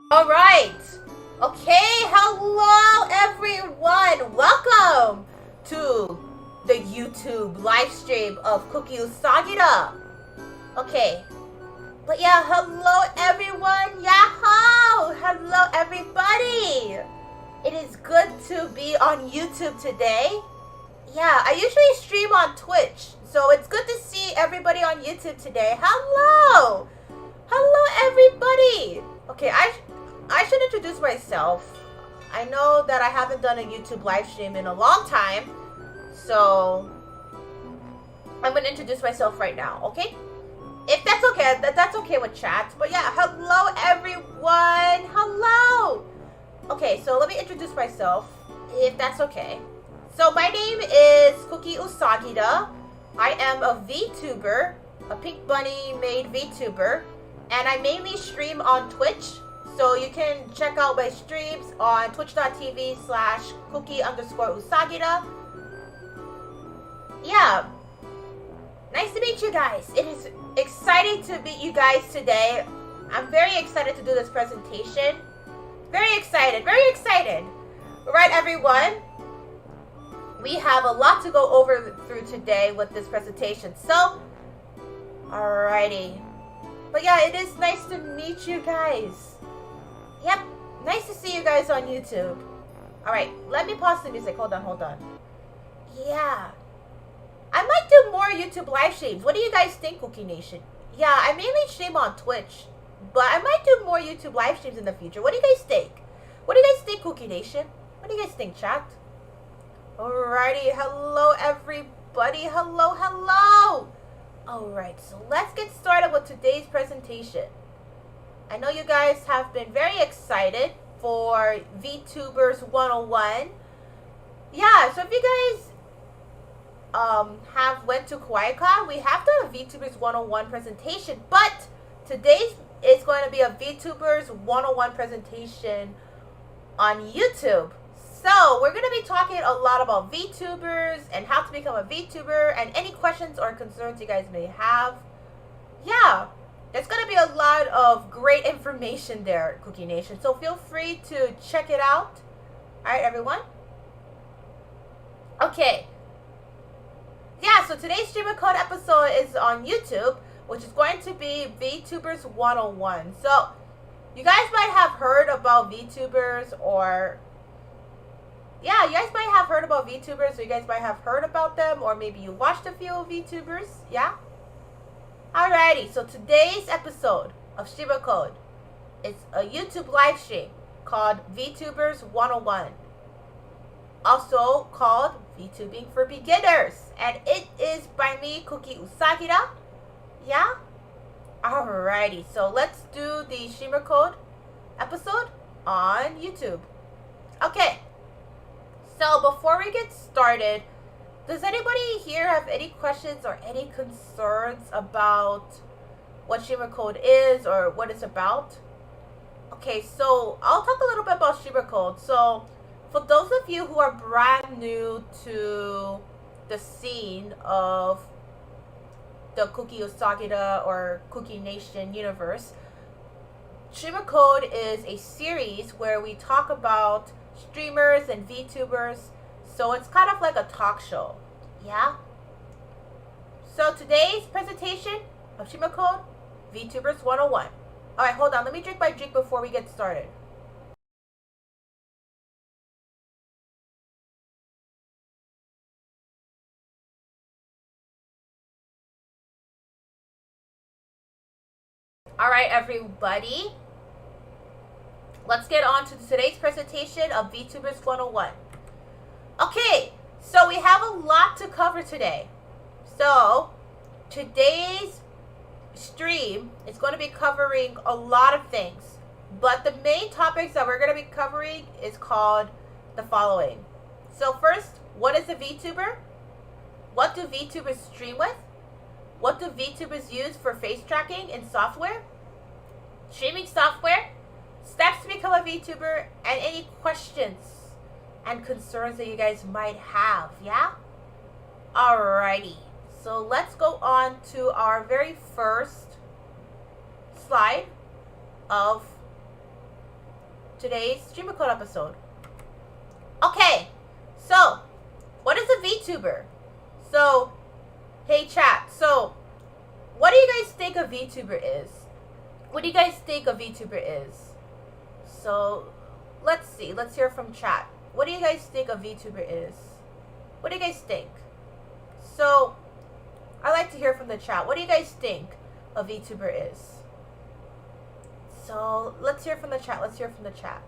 Alright, okay, hello everyone, welcome to the YouTube live stream of Cooky Usagida. Okay, but yeah, hello everyone, yahoo, hello everybody. It is good to be on YouTube today. Yeah, I usually stream on Twitch, so it's good to see everybody on YouTube today. Hello, hello everybody. Okay, I should introduce myself. I know that I haven't done a YouTube live stream in a long time, so I'm gonna introduce myself right now, okay? If that's okay, that's okay with chat. But yeah, hello everyone, hello. Okay, so let me introduce myself, if that's okay. So my name is Cooky Usagida. I am a VTuber, a pink bunny made VTuber, and I mainly stream on Twitch. So you can check out my streams on twitch.tv/cooky_usagida. Yeah. Nice to meet you guys. It is exciting to meet you guys today. I'm very excited to do this presentation. Very excited. Very excited. Alright, everyone. We have a lot to go over through today with this presentation. So, alrighty. But yeah, it is nice to meet you guys. Yep, nice to see you guys on YouTube. Alright, let me pause the music. Hold on. Yeah. I might do more YouTube live streams. What do you guys think, Cooky Nation? Yeah, I mainly stream on Twitch, but I might do more YouTube live streams in the future. What do you guys think? What do you guys think, Cooky Nation? What do you guys think, chat? Alrighty, hello everybody. Hello. Alright, so let's get started with today's presentation. I know you guys have been very excited for VTubers 101. Yeah, so if you guys have went to KawaiiCon, we have done a VTubers 101 presentation, but today is going to be a VTubers 101 presentation on YouTube. So we're going to be talking a lot about VTubers and how to become a VTuber and any questions or concerns you guys may have. Yeah. There's going to be a lot of great information there, Cooky Nation. So feel free to check it out. Alright, everyone? Okay. Yeah, so today's Streamer Code episode is on YouTube, which is going to be VTubers 101. So, you guys might have heard about VTubers or... Yeah, you guys might have heard about VTubers, or you guys might have heard about them, or maybe you watched a few VTubers. Yeah? Alrighty, so today's episode of Streamer Code is a YouTube live stream called VTubers 101, also called VTubing for Beginners, and it is by me, Cooky Usagida. Yeah? Alrighty, so let's do the Streamer Code episode on YouTube. Okay, so before we get started, does anybody here have any questions or any concerns about what Streamer Code is or what it's about? Okay, so I'll talk a little bit about streamer code. So for those of you who are brand new to the scene of the Cooky Usagida or Cooky Nation universe, streamer code is a series where we talk about streamers and VTubers. So it's kind of like a talk show. Yeah? So today's presentation of streamer code, VTubers 101. Alright, hold on. Let me drink my drink before we get started. Alright, everybody. Let's get on to today's presentation of VTubers 101. Okay, so we have a lot to cover today. So, today's stream is going to be covering a lot of things, but the main topics that we're going to be covering is called the following. So first, what is a VTuber? What do VTubers stream with? What do VTubers use for face tracking in software? Streaming software? Steps to become a VTuber? And any questions and concerns that you guys might have, yeah? Alrighty. So let's go on to our very first slide of today's streamer code episode. Okay, so what is a VTuber? So, hey chat, so what do you guys think a VTuber is? What do you guys think a VTuber is? So, let's see, let's hear from chat. What do you guys think a VTuber is? What do you guys think? So, I like to hear from the chat. What do you guys think a VTuber is? So let's hear from the chat. Let's hear from the chat.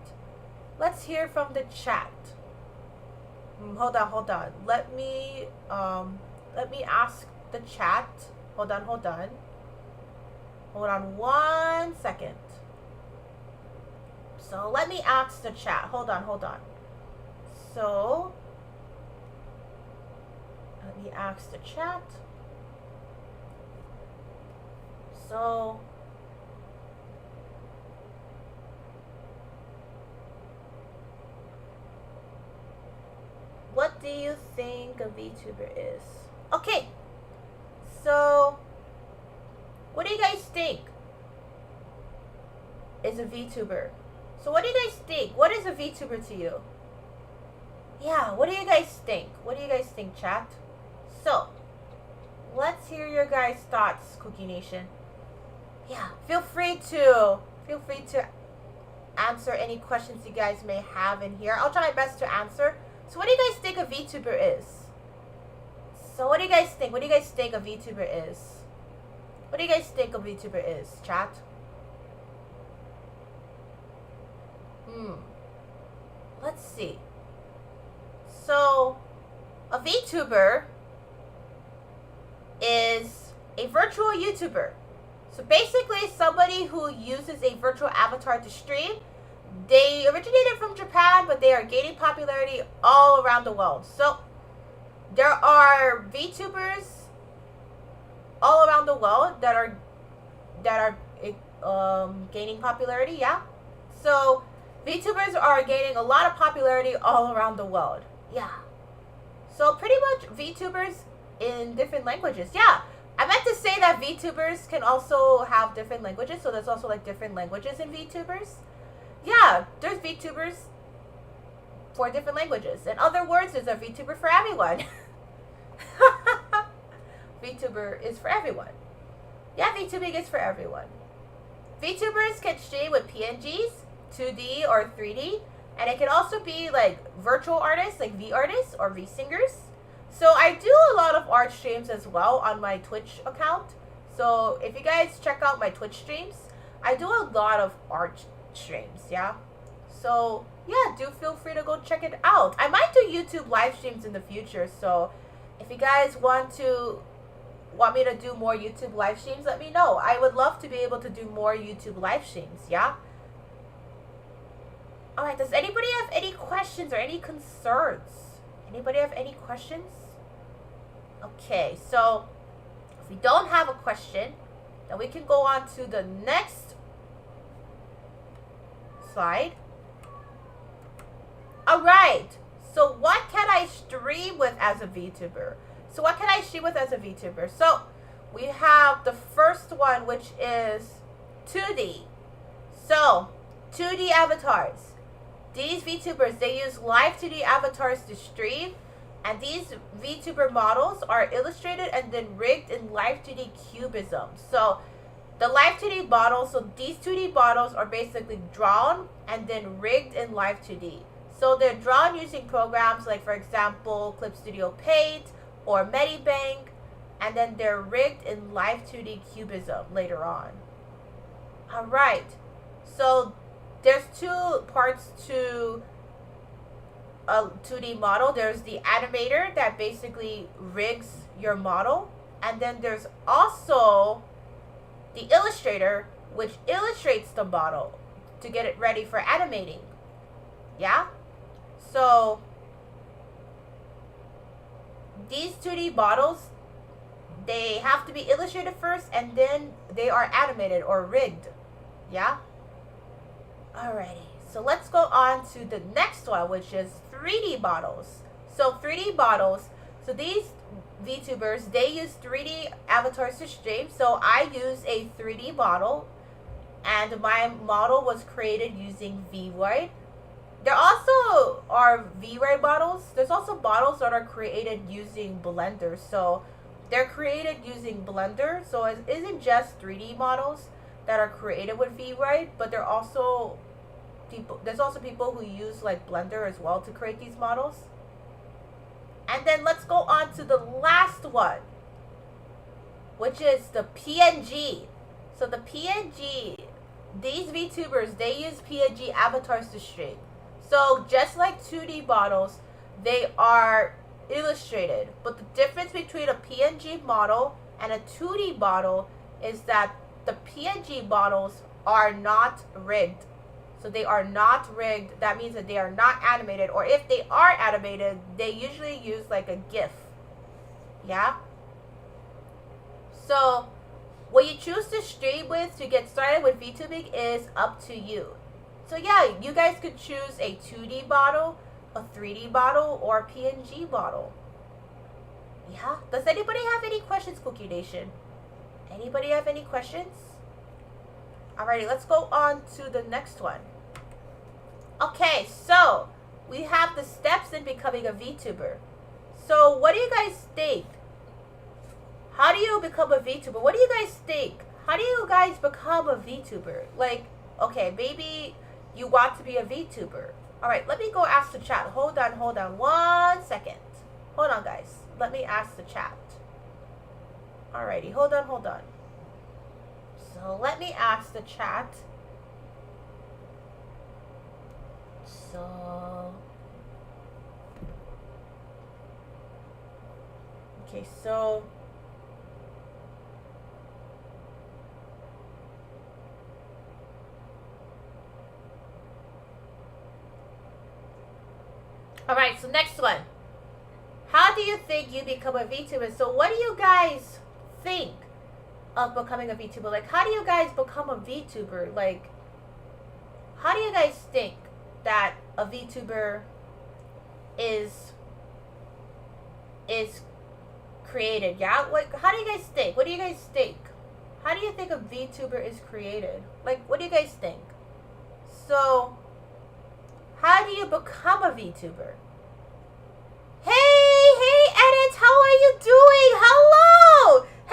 Let's hear from the chat. Hold on. Let me ask the chat. Hold on. Hold on 1 second. So let me ask the chat. Hold on. So let me ask the chat. So, what do you think a VTuber is? Okay, so what do you guys think is a VTuber? So what do you guys think? What is a VTuber to you? Yeah, what do you guys think? What do you guys think, chat? So, let's hear your guys' thoughts, Cooky Nation. Yeah, feel free to answer any questions you guys may have in here. I'll try my best to answer. So what do you guys think a VTuber is? So what do you guys think? What do you guys think a VTuber is? What do you guys think a VTuber is, chat? Let's see. So a VTuber is a virtual YouTuber. So basically somebody who uses a virtual avatar to stream. They originated from Japan, but they are gaining popularity all around the world. So there are VTubers all around the world that are gaining popularity, yeah? So VTubers are gaining a lot of popularity all around the world. Yeah. So pretty much VTubers in different languages. Yeah. I meant to say that VTubers can also have different languages, so there's also like different languages in VTubers. Yeah, there's VTubers for different languages. In other words, there's a VTuber for everyone. VTuber is for everyone. Yeah, VTubing is for everyone. VTubers can stream with PNGs, 2D or 3D, and it can also be like virtual artists, like V artists or V singers. So I do a lot of art streams as well on my Twitch account. So if you guys check out my Twitch streams, I do a lot of art streams, yeah? So yeah, do feel free to go check it out. I might do YouTube live streams in the future, so if you guys want me to do more YouTube live streams, let me know. I would love to be able to do more YouTube live streams, yeah? Alright, does anybody have any questions or any concerns? Anybody have any questions? Okay, so if we don't have a question, then we can go on to the next outside. Alright, so what can I stream with as a VTuber? So we have the first one, which is 2D. So 2D avatars. These VTubers, they use live 2D avatars to stream, and these VTuber models are illustrated and then rigged in live 2D cubism. So the live 2D models, so these 2D models are basically drawn and then rigged in live 2D. So they're drawn using programs like, for example, Clip Studio Paint or Medibank, and then they're rigged in live 2D cubism later on. Alright, so there's two parts to a 2D model. There's the animator that basically rigs your model, and then there's also the illustrator, which illustrates the model to get it ready for animating. Yeah? So these 2D models, they have to be illustrated first, and then they are animated or rigged. Yeah? Alrighty, so let's go on to the next one, which is 3D models. So 3D models, so these VTubers, they use 3D avatars to stream. So I use a 3D model, and my model was created using VRoid. There also are VRoid models. There's also models that are created using Blender. So they're created using Blender. So it isn't just 3D models that are created with VRoid, but there's also people who use like Blender as well to create these models. And then let's go on to the last one, which is the PNG. So the PNG, these VTubers, they use PNG avatars to stream. So just like 2D models, they are illustrated. But the difference between a PNG model and a 2D model is that the PNG models are not rigged. So they are not rigged. That means that they are not animated. Or if they are animated, they usually use like a GIF. Yeah? So what you choose to stream with to get started with VTubing is up to you. So yeah, you guys could choose a 2D model, a 3D model, or a PNG model. Yeah? Does anybody have any questions, Cookie Nation? Anybody have any questions? Alrighty, let's go on to the next one. Okay, so we have the steps in becoming a VTuber. So what do you guys think? How do you become a VTuber? What do you guys think? How do you guys become a VTuber? Like, okay, maybe you want to be a VTuber. Alright, let me go ask the chat. Hold on 1 second. Hold on, guys. Let me ask the chat. Alrighty, hold on. So let me ask the chat. So okay, so alright, so next one. How do you think you become a VTuber? So what do you guys think of becoming a VTuber? Like, how do you guys become a VTuber? Like, how do you guys think that a VTuber is created? Yeah, like, how do you guys think? What do you guys think? How do you think a VTuber is created? Like, what do you guys think? So how do you become a VTuber? Hey, Edit, how are you doing?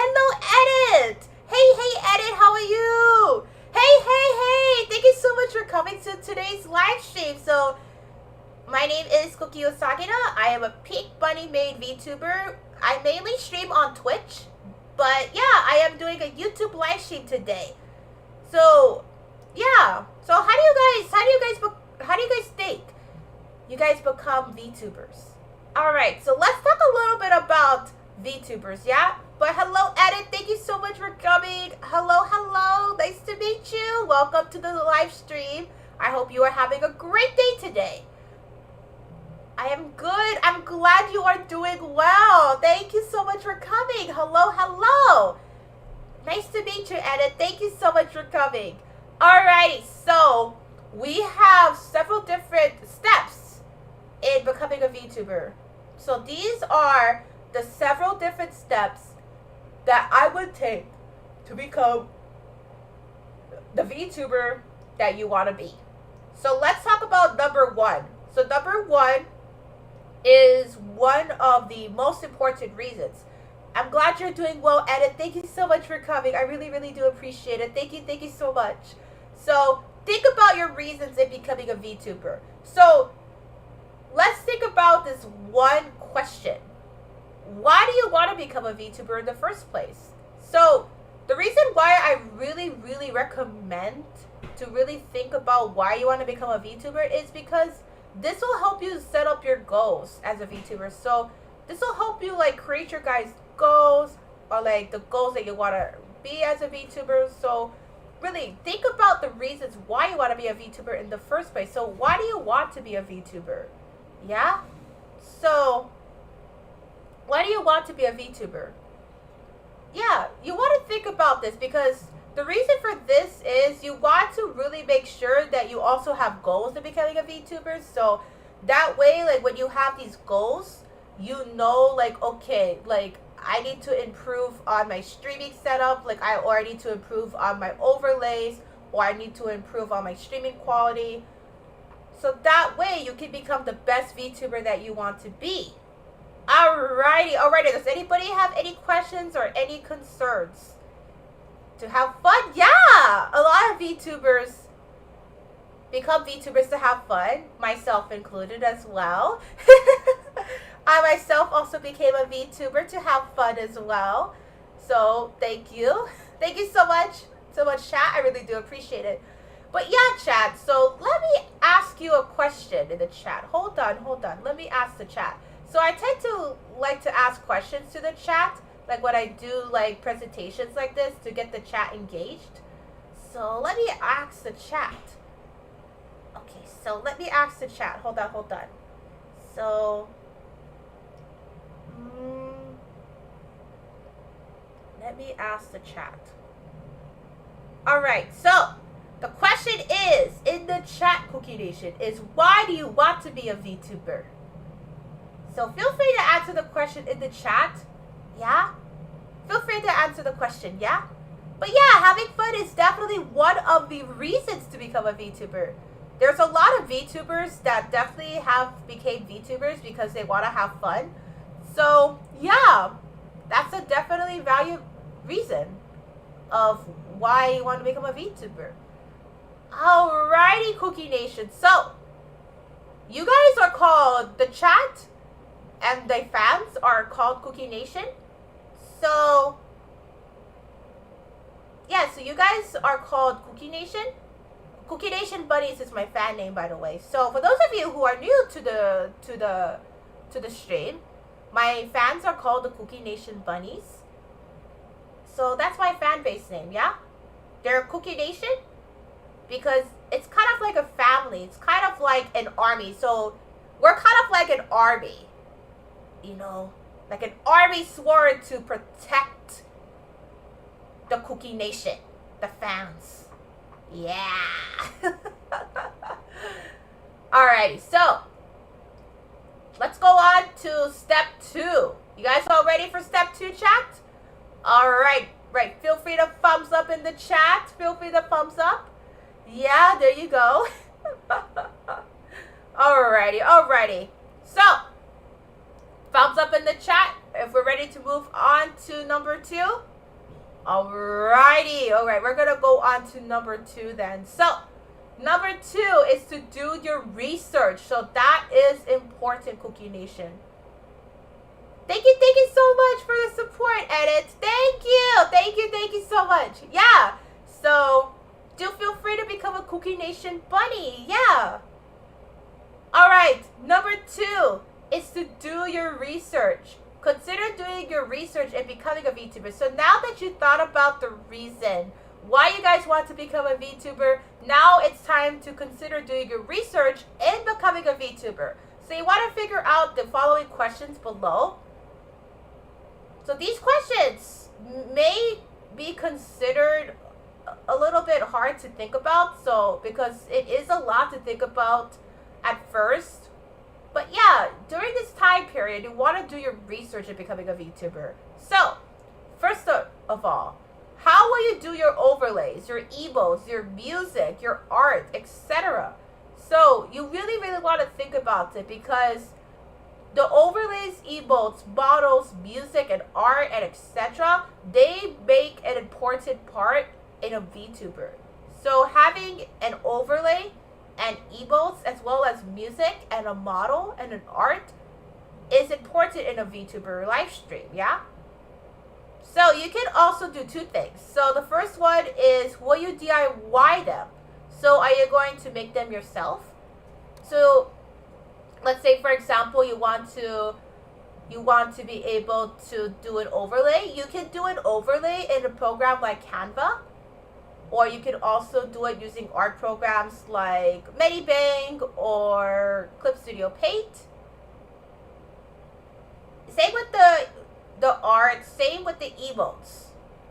Hello, Edit. Hey, Edit, how are you? Hey, thank you so much for coming to today's live stream. So, my name is Cooky Usagida. I am a pink bunny made VTuber. I mainly stream on Twitch, but yeah, I am doing a YouTube live stream today. So, yeah. So, how do you guys think you guys become VTubers? Alright, so let's talk a little bit about VTubers, yeah? But hello, Edit, thank you so much for coming. Hello, nice to meet you. Welcome to the live stream. I hope you are having a great day today. I am good. I'm glad you are doing well. Thank you so much for coming. Hello. Nice to meet you, Edit. Thank you so much for coming. Alrighty, so we have several different steps in becoming a VTuber. So these are the several different steps that I would take to become the VTuber that you want to be. So let's talk about number one. So number one is one of the most important reasons. I'm glad you're doing well, Edit. Thank you so much for coming. I really, really do appreciate it. Thank you so much. So think about your reasons in becoming a VTuber. So let's think about this one question. Why do you want to become a VTuber in the first place? So the reason why I really, really recommend to really think about why you want to become a VTuber is because this will help you set up your goals as a VTuber. So this will help you like create your guys' goals, or like the goals that you want to be as a VTuber. So really think about the reasons why you want to be a VTuber in the first place. So why do you want to be a VTuber? Yeah? So why do you want to be a VTuber? Yeah, you want to think about this because the reason for this is you want to really make sure that you also have goals in becoming a VTuber. So that way, like when you have these goals, you know, like, okay, like I need to improve on my streaming setup, like or I need to improve on my overlays, or I need to improve on my streaming quality. So that way you can become the best VTuber that you want to be. Alrighty. Does anybody have any questions or any concerns? To have fun? Yeah! A lot of VTubers become VTubers to have fun, myself included as well. I myself also became a VTuber to have fun as well. So thank you. Thank you so much, chat. I really do appreciate it. But yeah, chat, so let me ask you a question in the chat. Hold on. Let me ask the chat. So I tend to like to ask questions to the chat, like when I do like presentations like this to get the chat engaged. So let me ask the chat. Okay, so let me ask the chat. Hold on. So let me ask the chat. Alright, so the question is, in the chat, Cookie Nation, is why do you want to be a VTuber? So feel free to answer the question in the chat. Yeah? Feel free to answer the question, yeah? But yeah, having fun is definitely one of the reasons to become a VTuber. There's a lot of VTubers that definitely became VTubers because they want to have fun. So yeah, that's a definitely valid reason of why you want to become a VTuber. Alrighty, Cookie Nation. So you guys are called, the chat and the fans are called Cookie Nation. So yeah, so you guys are called Cookie Nation. Cookie Nation Bunnies is my fan name, by the way. So for those of you who are new to the stream, my fans are called the Cookie Nation Bunnies. So that's my fan base name, yeah? They're Cookie Nation because it's kind of like a family. It's kind of like an army. So we're kind of like an army. You know, like an army sworn to protect the Cookie Nation, the fans. Yeah. Alrighty, so let's go on to step 2. You guys all ready for step 2, chat? Alright, right. Feel free to thumbs up in the chat. Feel free to thumbs up. Yeah, there you go. Alrighty. So thumbs up in the chat if we're ready to move on to number 2. Alrighty. Alright, we're gonna go on to number 2 then. So number 2 is to do your research. So that is important, Cookie Nation. Thank you so much for the support, Edit. Thank you so much. Yeah. So do feel free to become a Cookie Nation bunny. Yeah. Alright, number 2 is to do your research. Consider doing your research and becoming a VTuber. So now that you thought about the reason why you guys want to become a VTuber, now it's time to consider doing your research and becoming a VTuber. So you want to figure out the following questions below. So these questions may be considered a little bit hard to think about, so because it is a lot to think about at first. But yeah, during this time period, you want to do your research in becoming a VTuber. So, first of all, how will you do your overlays, your emotes, your music, your art, etc.? So, you really, really want to think about it, because the overlays, emotes, models, music, and art, and etc., they make an important part in a VTuber. So having an overlay and emotes, as well as music and a model and an art, is important in a VTuber live stream, yeah? So you can also do two things. So the first one is, will you DIY them? So are you going to make them yourself? So let's say, for example, you want to be able to do an overlay. You can do an overlay in a program like Canva, or you can also do it using art programs like Medibang or Clip Studio Paint. Same with the art, same with the emotes.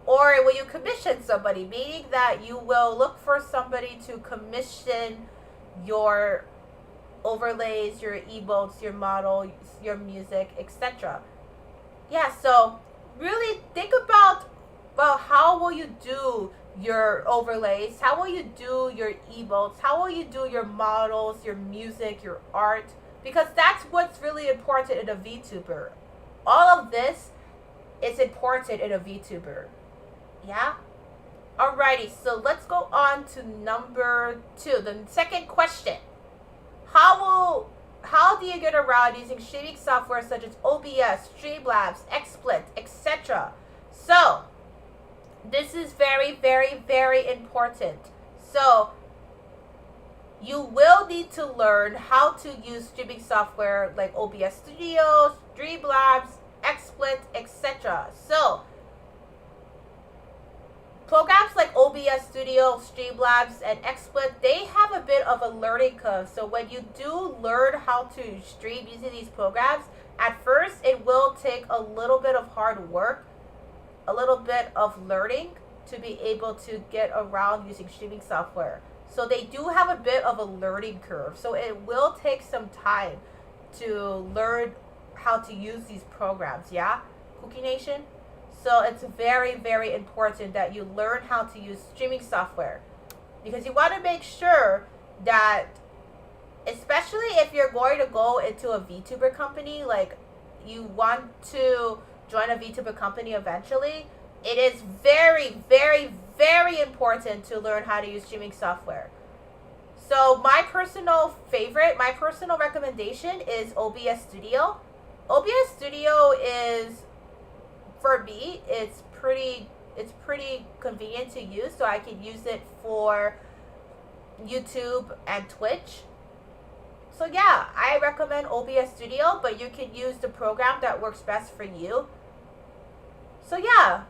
Or will you commission somebody, meaning that you will look for somebody to commission your overlays, your emotes, your model, your music, etc. Yeah, so really think about, well, how will you do your overlays? How will you do your emotes? How will you do your models, your music, your art? Because that's what's really important in a VTuber. All of this is important in a VTuber. Yeah? Alrighty, so let's go on to number 2. The second question. How do you get around using streaming software such as OBS, Streamlabs, XSplit, etc.? So, this is very, very, very important. So, you will need to learn how to use streaming software like OBS Studio, Streamlabs, XSplit, etc. So, programs like OBS Studio, Streamlabs, and XSplit, they have a bit of a learning curve. So when you do learn how to stream using these programs, at first it will take a little bit of hard work, a little bit of learning to be able to get around using streaming software. So they do have a bit of a learning curve. So it will take some time to learn how to use these programs, yeah? Cookie Nation? So it's very, very important that you learn how to use streaming software, because you want to make sure that, especially if you're going to go into a VTuber company, like you want to join a VTuber company eventually, it is very, very, very important to learn how to use streaming software. So my personal recommendation is OBS Studio. OBS Studio is, for me, it's pretty convenient to use, so I can use it for YouTube and Twitch. So yeah, I recommend OBS Studio, but you can use the program that works best for you. So yeah,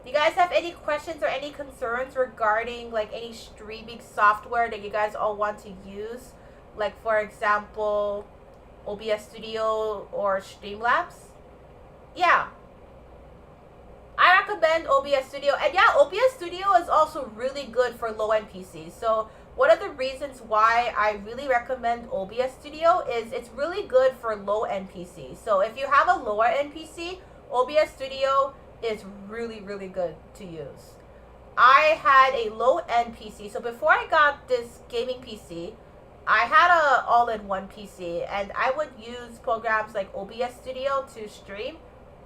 do you guys have any questions or any concerns regarding like any streaming software that you guys all want to use? Like, for example, OBS Studio or Streamlabs? Yeah, I recommend OBS Studio. And yeah, OBS Studio is also really good for low-end PCs. So one of the reasons why I really recommend OBS Studio is it's really good for low-end PCs. So if you have a lower-end PC, OBS Studio is really, really good to use. I had a low-end PC. So before I got this gaming PC, I had a all-in-one PC, and I would use programs like OBS Studio to stream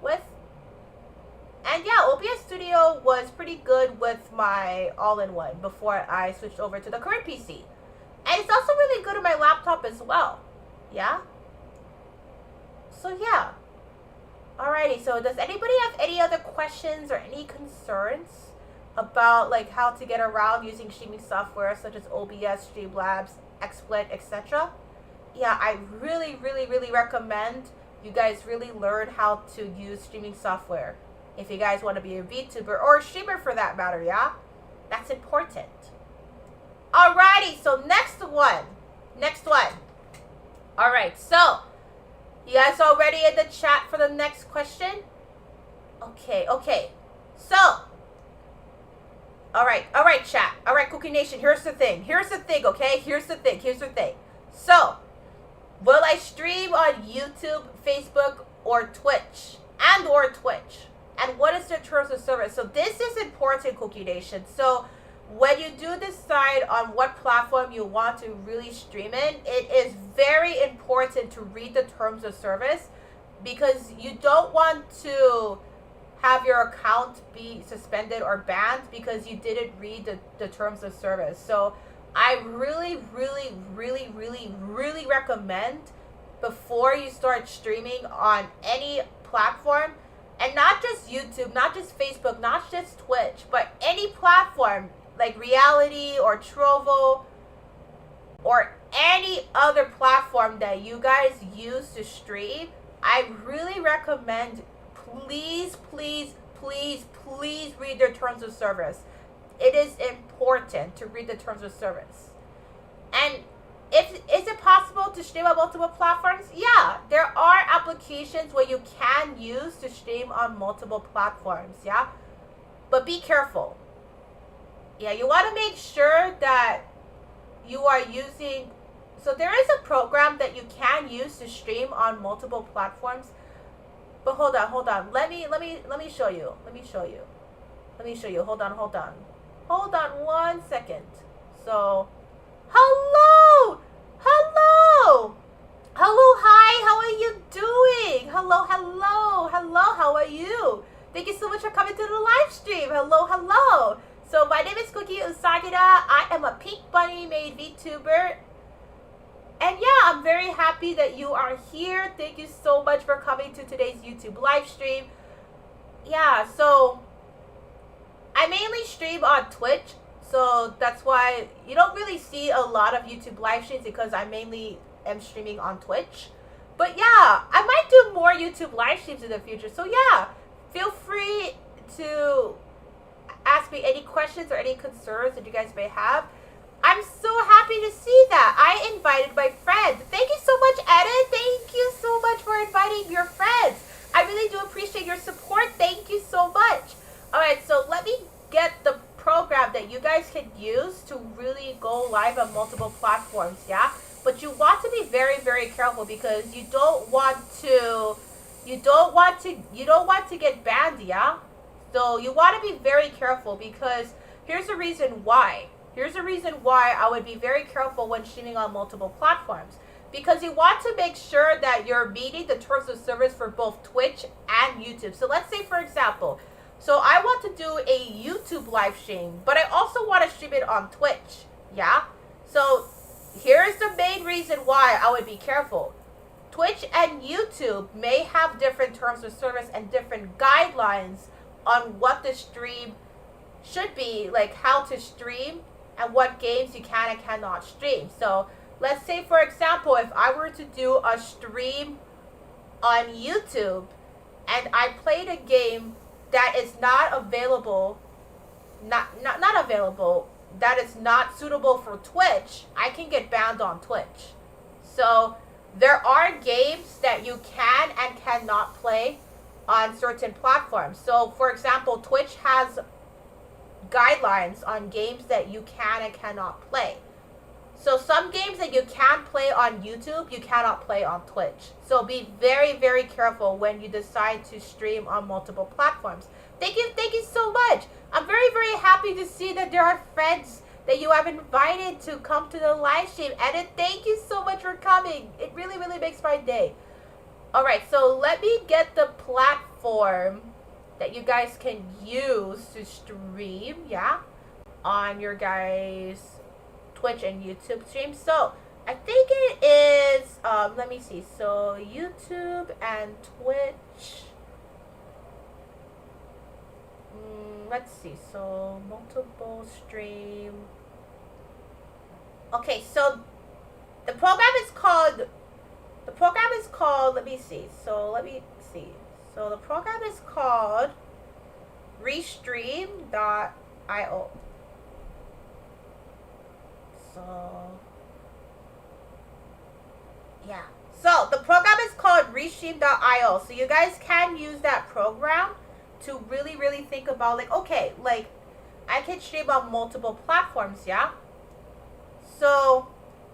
with. And yeah, OBS Studio was pretty good with my all-in-one before I switched over to the current PC. And it's also really good on my laptop as well. Yeah? So yeah. Alrighty, so does anybody have any other questions or any concerns about like how to get around using streaming software such as OBS, Streamlabs, XSplit, etc.? Yeah, I really, really, really recommend you guys really learn how to use streaming software. If you guys want to be a VTuber or a streamer for that matter, yeah? That's important. Alrighty, so next one. Alright, so you guys all ready in the chat for the next question? Okay. So, All right, chat. All right, Cookie Nation, here's the thing, okay? Here's the thing. So, will I stream on YouTube, Facebook, or Twitch? And what is the terms of service? So this is important, Cookie Nation. So when you do decide on what platform you want to really stream in, it is very important to read the terms of service, because you don't want to have your account be suspended or banned because you didn't read the terms of service. So I really recommend, before you start streaming on any platform, and not just YouTube, not just Facebook, not just Twitch, but any platform like Reality or Trovo or any other platform that you guys use to stream, I really recommend, please read their terms of service. It is important to read the terms of service. And is it possible to stream on multiple platforms? Yeah, there are applications where you can use to stream on multiple platforms, yeah? But be careful. Yeah, you want to make sure that you are using... So there is a program that you can use to stream on multiple platforms. But hold on. Let me show you. Hold on 1 second. So, hello, hi, how are you doing? Hello, how are you? Thank you so much for coming to the live stream. Hello. So my name is Cooky Usagida. I am a pink bunny made VTuber. And yeah, I'm very happy that you are here. Thank you so much for coming to today's YouTube live stream. Yeah, so I mainly stream on Twitch, so that's why you don't really see a lot of YouTube live streams, because I mainly am streaming on Twitch. But yeah, I might do more YouTube live streams in the future. So yeah, feel free to ask me any questions or any concerns that you guys may have. I'm so happy to see that. I invited my friends. Thank you so much, Eden. Thank you so much for inviting your friends. I really do appreciate your support. Thank you so much. Alright, so let me get the program that you guys can use to really go live on multiple platforms, yeah? But you want to be very careful, because you don't want to get banned, yeah? So you want to be very careful, because here's the reason why. I would be very careful when streaming on multiple platforms. Because you want to make sure that you're meeting the terms of service for both Twitch and YouTube. So let's say, for example, so I want to do a YouTube live stream, but I also want to stream it on Twitch, yeah? So here's the main reason why I would be careful. Twitch and YouTube may have different terms of service and different guidelines on what the stream should be, like how to stream and what games you can and cannot stream. So let's say, for example, if I were to do a stream on YouTube and I played a game that is not available, that is not suitable for Twitch, I can get banned on Twitch. So there are games that you can and cannot play on certain platforms. So for example, Twitch has guidelines on games that you can and cannot play. So some games that you can play on YouTube, you cannot play on Twitch. So be very careful when you decide to stream on multiple platforms. Thank you so much. I'm very happy to see that there are friends that you have invited to come to the live stream. And thank you so much for coming. It really makes my day. Alright, so let me get the platform that you guys can use to stream, yeah, on your guys' Twitch and YouTube stream. So I think it is, let me see, so YouTube and Twitch, let's see, so multiple stream. Okay, so the program is called, let me see, so the program is called restream.io. So yeah, so the program is called restream.io. So you guys can use that program to really think about, like, okay, like I can stream on multiple platforms, yeah? So,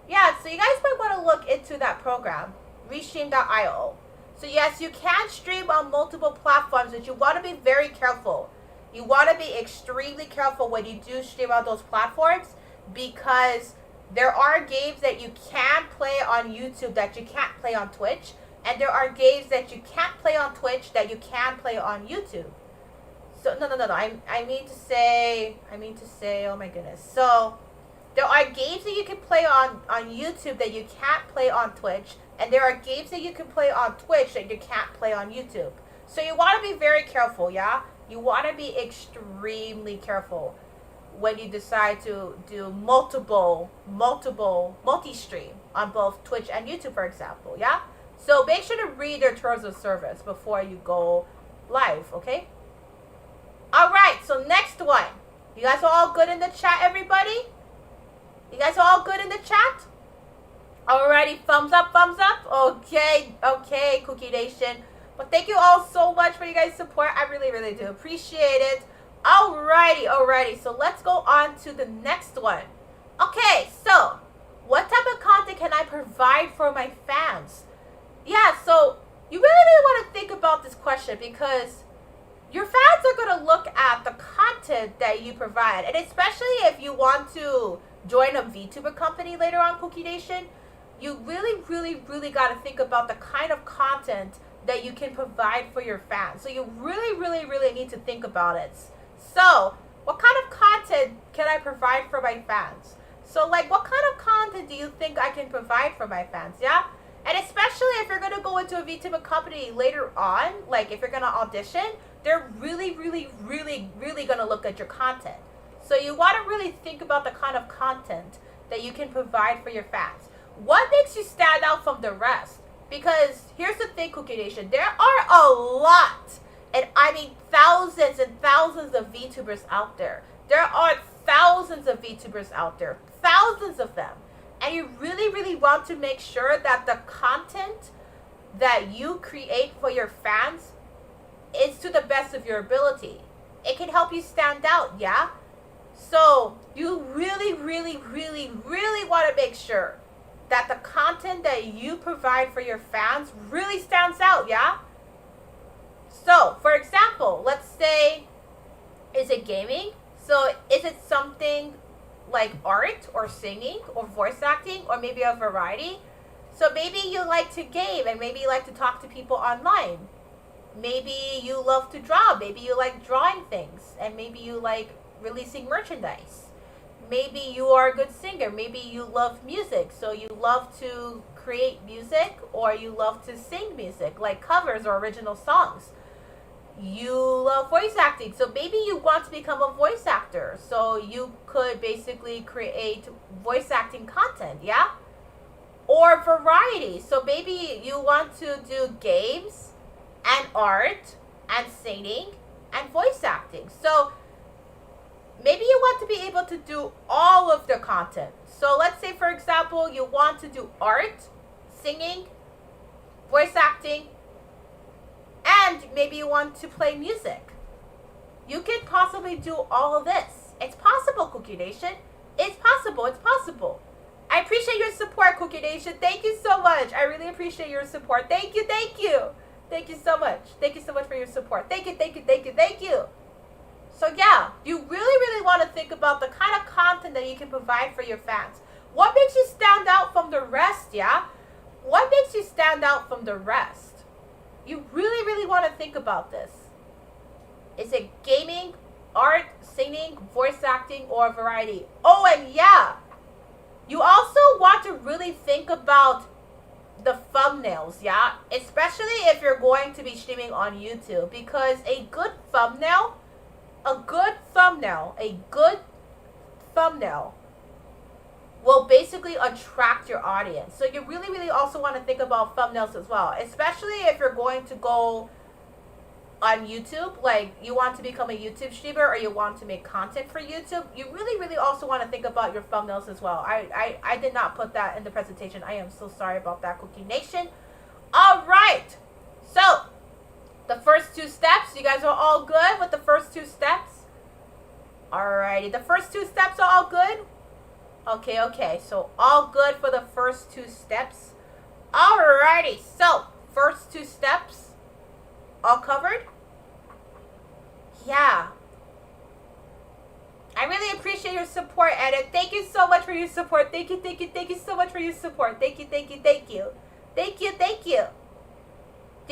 yeah, so you guys might want to look into that program, restream.io. So yes, you can stream on multiple platforms, but you want to be very careful. You want to be extremely careful when you do stream on those platforms, because there are games that you can play on YouTube that you can't play on Twitch, and there are games that you can't play on Twitch that you can play on YouTube. So no. I mean to say, oh my goodness. So there are games that you can play on YouTube that you can't play on Twitch, and there are games that you can play on Twitch that you can't play on YouTube. So you want to be very careful, yeah? You want to be extremely careful when you decide to do multi-stream on both Twitch and YouTube, for example, yeah? So make sure to read their terms of service before you go live, okay? Alright, so next one. You guys are all good in the chat, everybody? You guys are all good in the chat? Alrighty, thumbs up, thumbs up. Okay, Cookie Nation. But thank you all so much for you guys' support. I really, really do appreciate it. Alrighty. So let's go on to the next one. Okay, so what type of content can I provide for my fans? Yeah, so you really want to think about this question, because your fans are going to look at the content that you provide. And especially if you want to join a VTuber company later on, Cookie Nation, you really got to think about the kind of content that you can provide for your fans. So you really need to think about it. So what kind of content can I provide for my fans? So like, what kind of content do you think I can provide for my fans? Yeah. And especially if you're going to go into a VTuber company later on, like if you're going to audition, they're really going to look at your content. So you want to really think about the kind of content that you can provide for your fans. What makes you stand out from the rest? Because here's the thing, Cookie Nation, there are a lot, and I mean thousands and thousands of VTubers out there. There are thousands of VTubers out there, thousands of them. And you really want to make sure that the content that you create for your fans is to the best of your ability. It can help you stand out, yeah? So you really want to make sure that the content that you provide for your fans really stands out, yeah? So, for example, let's say, is it gaming? So, is it something like art or singing or voice acting or maybe a variety? So, maybe you like to game and maybe you like to talk to people online. Maybe you love to draw. Maybe you like drawing things, and maybe you like releasing merchandise. Maybe you are a good singer. Maybe you love music, so you love to create music, or you love to sing music, like covers or original songs. You love voice acting, so maybe you want to become a voice actor, so you could basically create voice acting content, yeah? Or variety, so maybe you want to do games and art and singing and voice acting. So maybe you want to be able to do all of the content. So let's say, for example, you want to do art, singing, voice acting, and maybe you want to play music. You can possibly do all of this. It's possible, Cookie Nation. It's possible. I appreciate your support, Cookie Nation. Thank you so much. I really appreciate your support. Thank you. Thank you so much. Thank you so much for your support. Thank you. So yeah, you really want to think about the kind of content that you can provide for your fans. What makes you stand out from the rest, yeah? What makes you stand out from the rest? You really want to think about this. Is it gaming, art, singing, voice acting, or variety? Oh, and yeah, you also want to really think about the thumbnails, yeah? Especially if you're going to be streaming on YouTube, because a good thumbnail will basically attract your audience. So you really also want to think about thumbnails as well, especially if you're going to go on YouTube, like you want to become a YouTube streamer or you want to make content for YouTube. You really also want to think about your thumbnails as well. I did not put that in the presentation. I am so sorry about that, Cookie Nation. All right, so the first two steps, you guys are all good with the first two steps? Alrighty, the first 2 steps are all good? Okay, so all good for the first 2 steps. Alrighty, so first 2 steps, all covered? Yeah. I really appreciate your support, Edit. Thank you so much for your support. Thank you so much for your support. Thank you. Do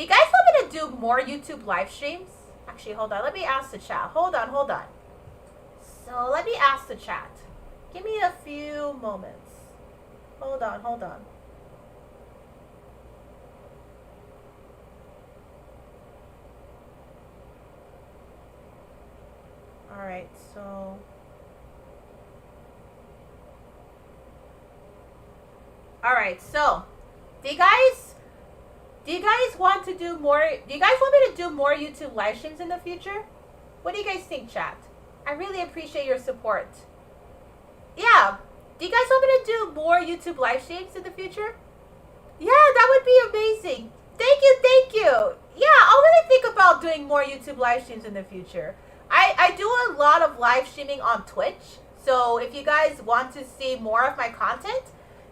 you guys want me to do more YouTube live streams? Actually, hold on. Let me ask the chat. Hold on. So let me ask the chat. Give me a few moments. Hold on. Alright, so... Alright, so... Do you guys want to do more... Do you guys want me to do more YouTube live streams in the future? What do you guys think, chat? I really appreciate your support. Yeah. Do you guys want me to do more YouTube live streams in the future? Yeah, that would be amazing. Thank you. Yeah, I'll really think about doing more YouTube live streams in the future. I do a lot of live streaming on Twitch. So if you guys want to see more of my content,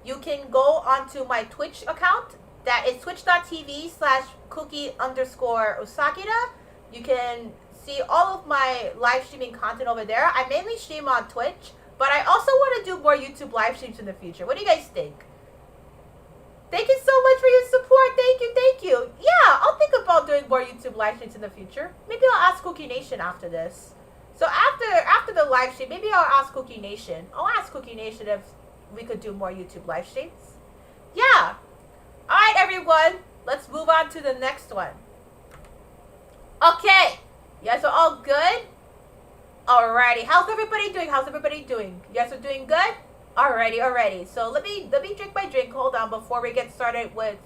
you can go onto my Twitch account. That is twitch.tv/Cooky_Usagida. You can see all of my live streaming content over there. I mainly stream on Twitch, but I also want to do more YouTube live streams in the future. What do you guys think? Thank you so much for your support. Thank you. Yeah, I'll think about doing more YouTube live streams in the future. Maybe I'll ask Cooky Nation after this. So after the live stream, maybe I'll ask Cooky Nation. I'll ask Cooky Nation if we could do more YouTube live streams. Yeah. Alright, everyone. Let's move on to the next one. Okay. You guys are all good? Alrighty. How's everybody doing? You guys are doing good? Alrighty. So let me drink my drink. Hold on before we get started with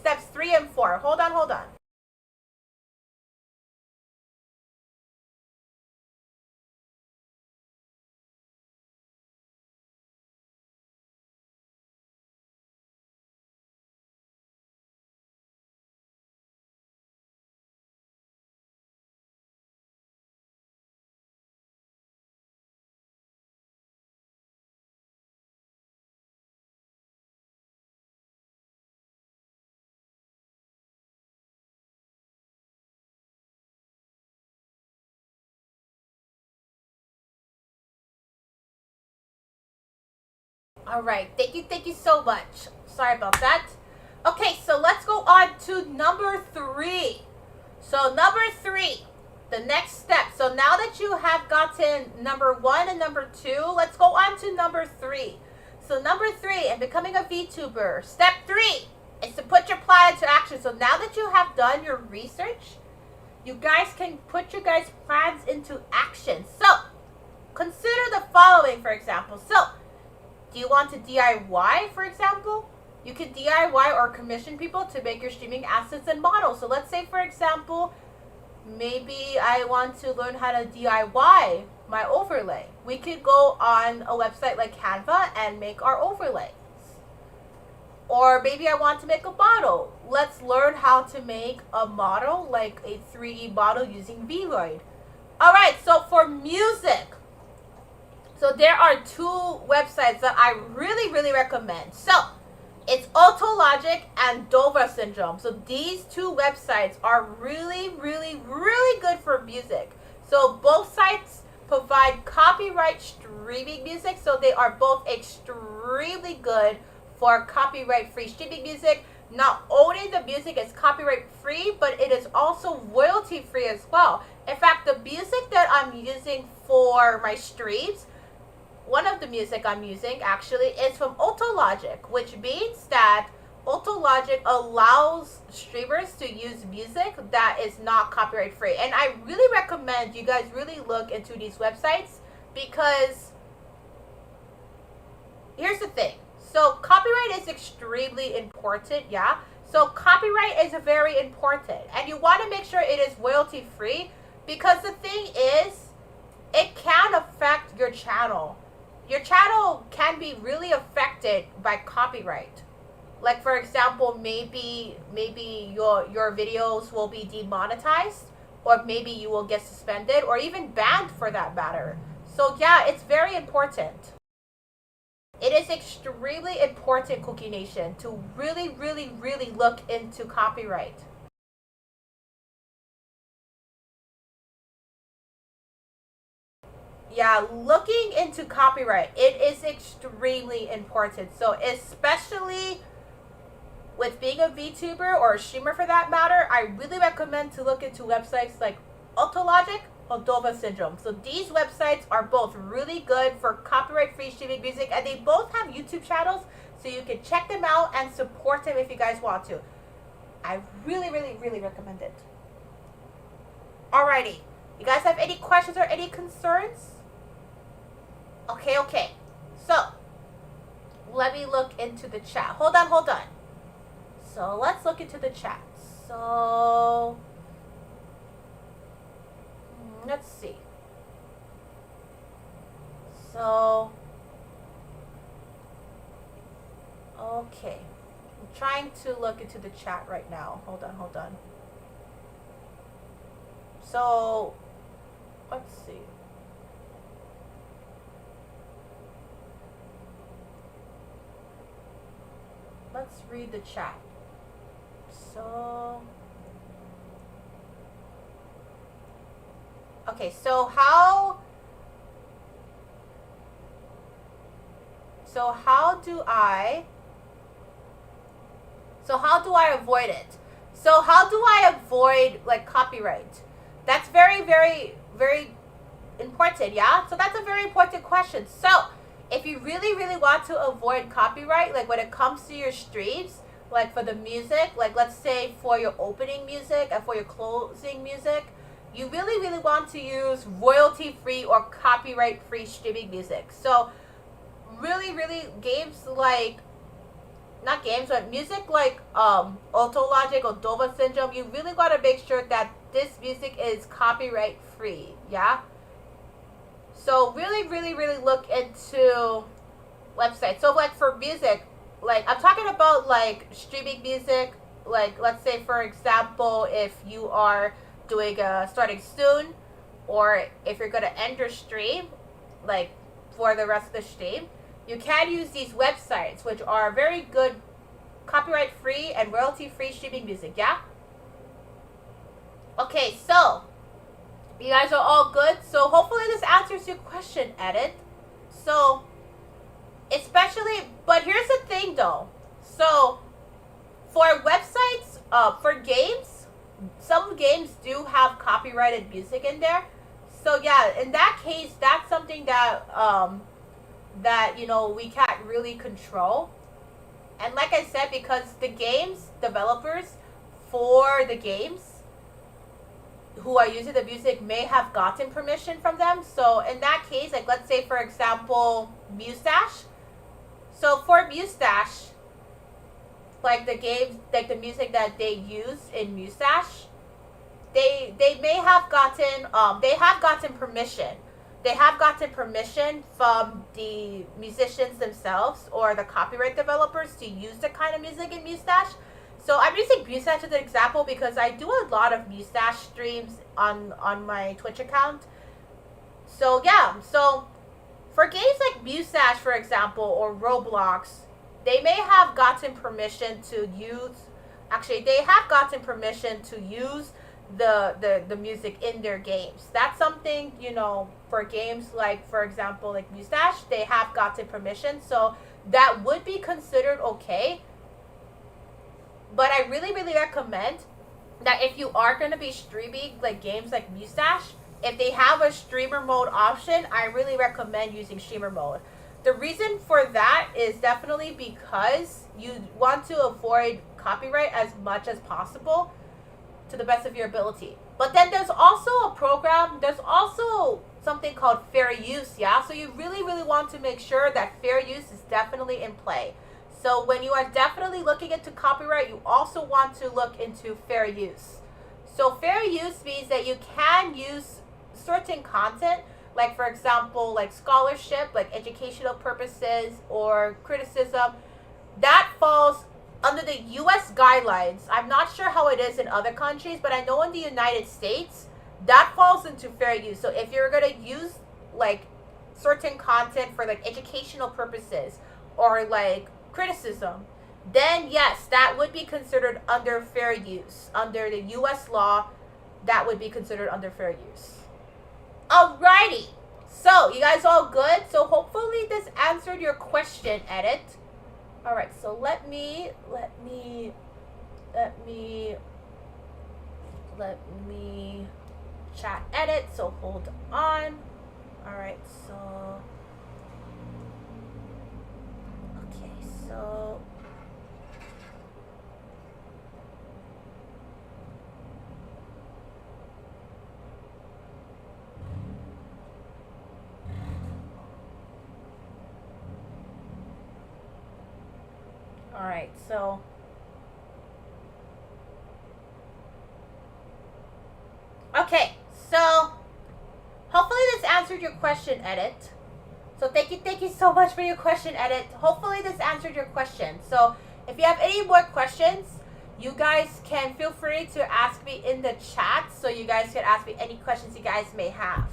steps 3 and 4. Hold on. Alright, thank you so much. Sorry about that. Okay, so let's go on to number 3. So number 3, the next step. So now that you have gotten number 1 and number 2, let's go on to number 3. So number 3, and becoming a VTuber. Step 3 is to put your plan into action. So now that you have done your research, you guys can put your guys' plans into action. So consider the following, for example. So do you want to DIY, for example? You can DIY or commission people to make your streaming assets and models. So let's say, for example, maybe I want to learn how to DIY my overlay. We could go on a website like Canva and make our overlays. Or maybe I want to make a model. Let's learn how to make a model, like a 3D model using Vroid. Alright, so for music, so there are 2 websites that I really recommend. So it's Autologic and Dover Syndrome. So these 2 websites are really good for music. So both sites provide copyright streaming music. So they are both extremely good for copyright-free streaming music. Not only the music is copyright-free, but it is also royalty-free as well. In fact, the music that I'm using for my streams, one of the music I'm using actually is from Autologic, which means that Autologic allows streamers to use music that is not copyright free. And I really recommend you guys really look into these websites, because here's the thing. So copyright is extremely important, yeah? So copyright is very important, and you want to make sure it is royalty free, because the thing is, it can affect your channel. Your channel can be really affected by copyright. Like, for example, maybe your videos will be demonetized, or maybe you will get suspended or even banned for that matter. So yeah, it's very important. It is extremely important, Cookie Nation, to really, really, really look into copyright. Yeah, looking into copyright, it is extremely important. So especially with being a VTuber or a streamer for that matter, I really recommend to look into websites like Autologic or Dova Syndrome. So these websites are both really good for copyright-free streaming music, and they both have YouTube channels, so you can check them out and support them if you guys want to. I really, really, really recommend it. Alrighty. You guys have any questions or any concerns? Okay. So, let me look into the chat. Hold on. So, let's look into the chat. So, let's see. So, okay. I'm trying to look into the chat right now. Hold on. So, let's see. Let's read the chat. So, okay, so how do I avoid it? So how do I avoid like copyright? That's very, very, very important, yeah? So that's a very important question. So if you really, really want to avoid copyright, like when it comes to your streams, like for the music, like let's say for your opening music and for your closing music, you really, really want to use royalty-free or copyright-free streaming music. So really, really games like, not games, but music like Autologic or Dova Syndrome, you really want to make sure that this music is copyright-free, yeah? So really, really, really look into websites. So like for music, like I'm talking about like streaming music, like let's say for example, if you are doing a starting soon, or if you're going to end your stream, like for the rest of the stream, you can use these websites, which are very good copyright-free and royalty-free streaming music, yeah? Okay, so you guys are all good. So hopefully this answers your question, Edit. So, especially, but here's the thing though. So, for websites, for games, some games do have copyrighted music in there. So yeah, in that case, that's something that, that, you know, we can't really control. And like I said, because the games developers for the games who are using the music may have gotten permission from them. So in that case, like let's say for example, Mustache. So for Mustache, like the games, like the music that they use in Mustache, they may have gotten, they have gotten permission. They have gotten permission from the musicians themselves or the copyright developers to use the kind of music in Mustache. So I'm using Mustache as an example because I do a lot of Mustache streams on my Twitch account. So yeah, so for games like Mustache, for example, or Roblox, they may have gotten permission to use, actually they have gotten permission to use the music in their games. That's something, you know, for games like, for example, like Mustache, they have gotten permission. So that would be considered okay. But I really, really recommend that if you are going to be streaming like games like Mustache, if they have a streamer mode option, I really recommend using streamer mode. The reason for that is definitely because you want to avoid copyright as much as possible to the best of your ability. But then there's also a program, there's also something called fair use, yeah? So you really, really want to make sure that fair use is definitely in play. So when you are definitely looking into copyright, you also want to look into fair use. So fair use means that you can use certain content, like for example, like scholarship, like educational purposes or criticism, that falls under the US guidelines. I'm not sure how it is in other countries, but I know in the United States, that falls into fair use. So if you're going to use like certain content for like educational purposes or like criticism, then yes, that would be considered under fair use. Under the US law, that would be considered under fair use. Alrighty, so you guys all good? So hopefully this answered your question, Edit. Alright, so let me chat edit, so hold on. Alright, so okay, so alright, so okay, so hopefully this answered your question, Edit. So thank you so much for your question, Edit. Hopefully this answered your question. So if you have any more questions, you guys can feel free to ask me in the chat. So you guys can ask me any questions you guys may have.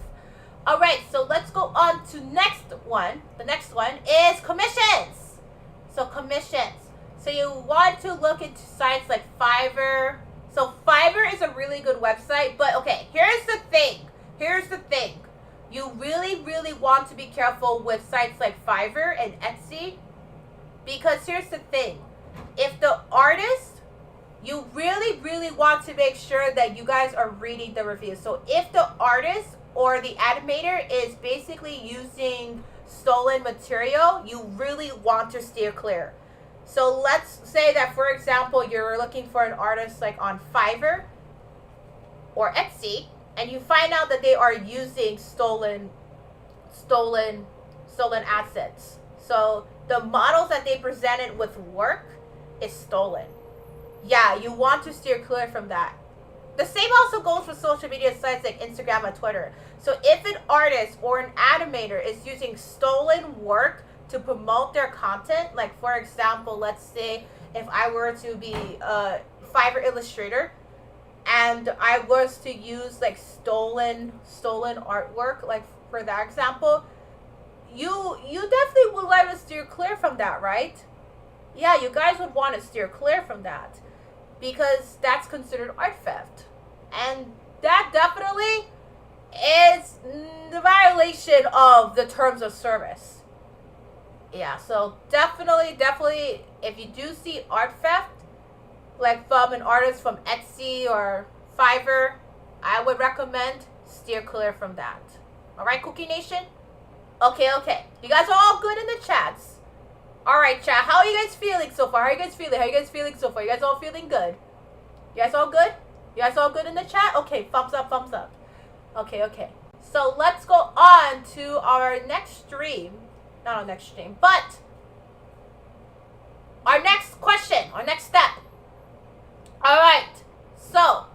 Alright, so let's go on to next one. The next one is commissions. So commissions. So you want to look into sites like Fiverr. So Fiverr is a really good website, but okay, here's the thing. You really want to be careful with sites like Fiverr and Etsy, because here's the thing. If the artist, you really want to make sure that you guys are reading the reviews. So if the artist or the animator is basically using stolen material, you really want to steer clear. So let's say that, for example, you're looking for an artist like on Fiverr or Etsy, and you find out that they are using stolen assets. So the models that they presented with work is stolen. Yeah, you want to steer clear from that. The same also goes for social media sites like Instagram and Twitter. So if an artist or an animator is using stolen work to promote their content, like for example, let's say if I were to be a Fiverr illustrator and I was to use like stolen artwork, like for that example, you definitely would want to steer clear from that, right? Yeah, you guys would want to steer clear from that, because that's considered art theft, and that definitely is the violation of the terms of service. Yeah, so definitely, if you do see art theft, like from an artist from Etsy or Fiverr, I would recommend steer clear from that. Alright, Cookie Nation? Okay. You guys are all good in the chats. Alright, chat. How are you guys feeling so far? How are you guys feeling so far? You guys all feeling good? You guys all good? You guys all good in the chat? Okay, thumbs up. Okay. So let's go on to our next stream. Not our next stream, but our next question, our next step. Alright, so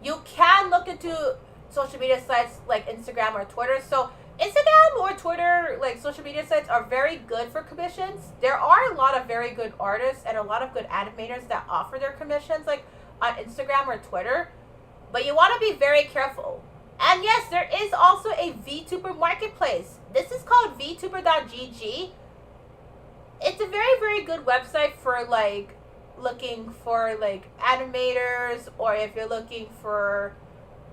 you can look into social media sites like Instagram or Twitter. So Instagram or Twitter, like social media sites, are very good for commissions. There are a lot of very good artists and a lot of good animators that offer their commissions like on Instagram or Twitter, but you want to be very careful. And yes, there is also a VTuber marketplace. This is called vtuber.gg. It's a very good website for like looking for like animators, or if you're looking for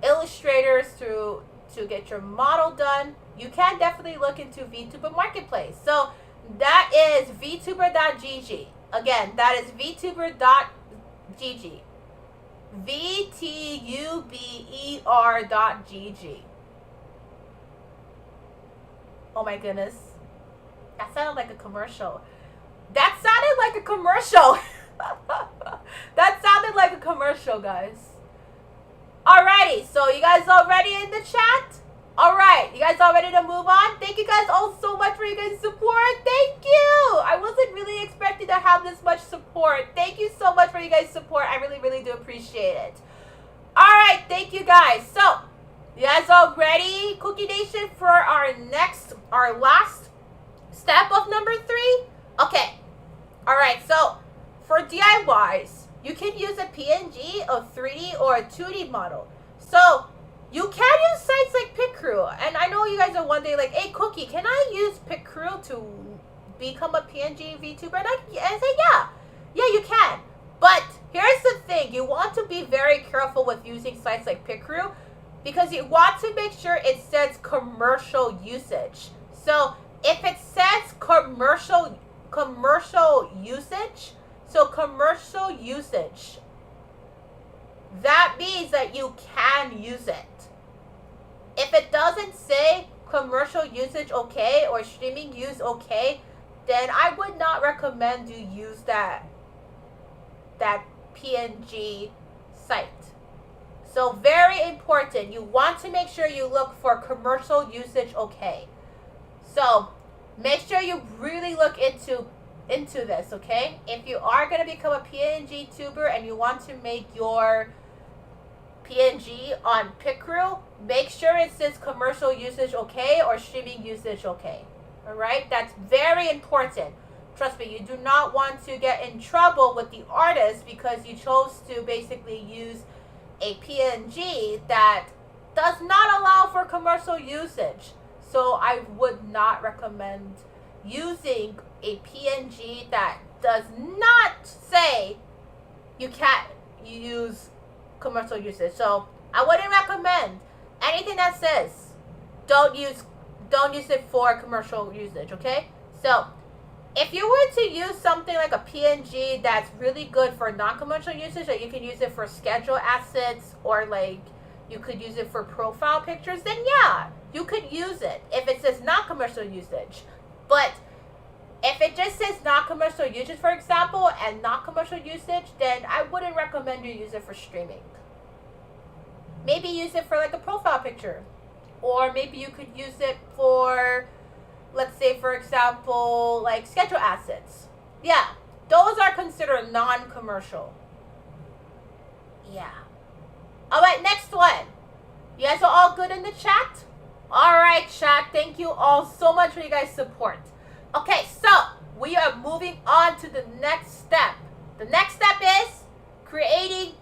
illustrators to get your model done. You can definitely look into VTuber marketplace. So that is vtuber.gg. Again, that is vtuber.gg. vtuber.gg. Oh my goodness. That sounded like a commercial. That sounded like a commercial, guys. Alrighty, so you guys all ready in the chat? Alright, you guys all ready to move on? Thank you guys all so much for your guys' support. Thank you! I wasn't really expecting to have this much support. Thank you so much for your guys' support. I really do appreciate it. Alright, thank you guys. So, you guys all ready, Cookie Nation, for our last step of number 3? Okay. Alright, so for DIYs, you can use a PNG, a 3D, or a 2D model. So You can use sites like PicCrew, and I know you guys are one day like, hey Cookie, can I use PicCrew to become a PNG VTuber? And I say, yeah, you can. But here's the thing, you want to be very careful with using sites like PicCrew because you want to make sure it says commercial usage. So if it says commercial usage, that means that you can use it. If it doesn't say commercial usage okay or streaming use okay, then I would not recommend you use that PNG site. So very important, you want to make sure you look for commercial usage okay. So make sure you really look into this, okay? If you are going to become a PNG tuber and you want to make your PNG on PicCrew, make sure it says commercial usage okay or streaming usage okay. Alright? That's very important. Trust me, you do not want to get in trouble with the artist because you chose to basically use a PNG that does not allow for commercial usage. So I would not recommend using a PNG that does not say you can't use commercial usage. So I wouldn't recommend anything that says don't use it for commercial usage, okay? So if you were to use something like a PNG that's really good for non-commercial usage, that you can use it for schedule assets or like you could use it for profile pictures, then yeah, you could use it if it says non-commercial usage. But if it just says non-commercial usage, for example, and non-commercial usage, then I wouldn't recommend you use it for streaming. Maybe use it for like a profile picture. Or maybe you could use it for, let's say, for example, like schedule assets. Yeah, those are considered non-commercial. Yeah. Alright, next one. You guys are all good in the chat? Alright, chat. Thank you all so much for you guys' support. Okay, so we are moving on to the next step. The next step is creating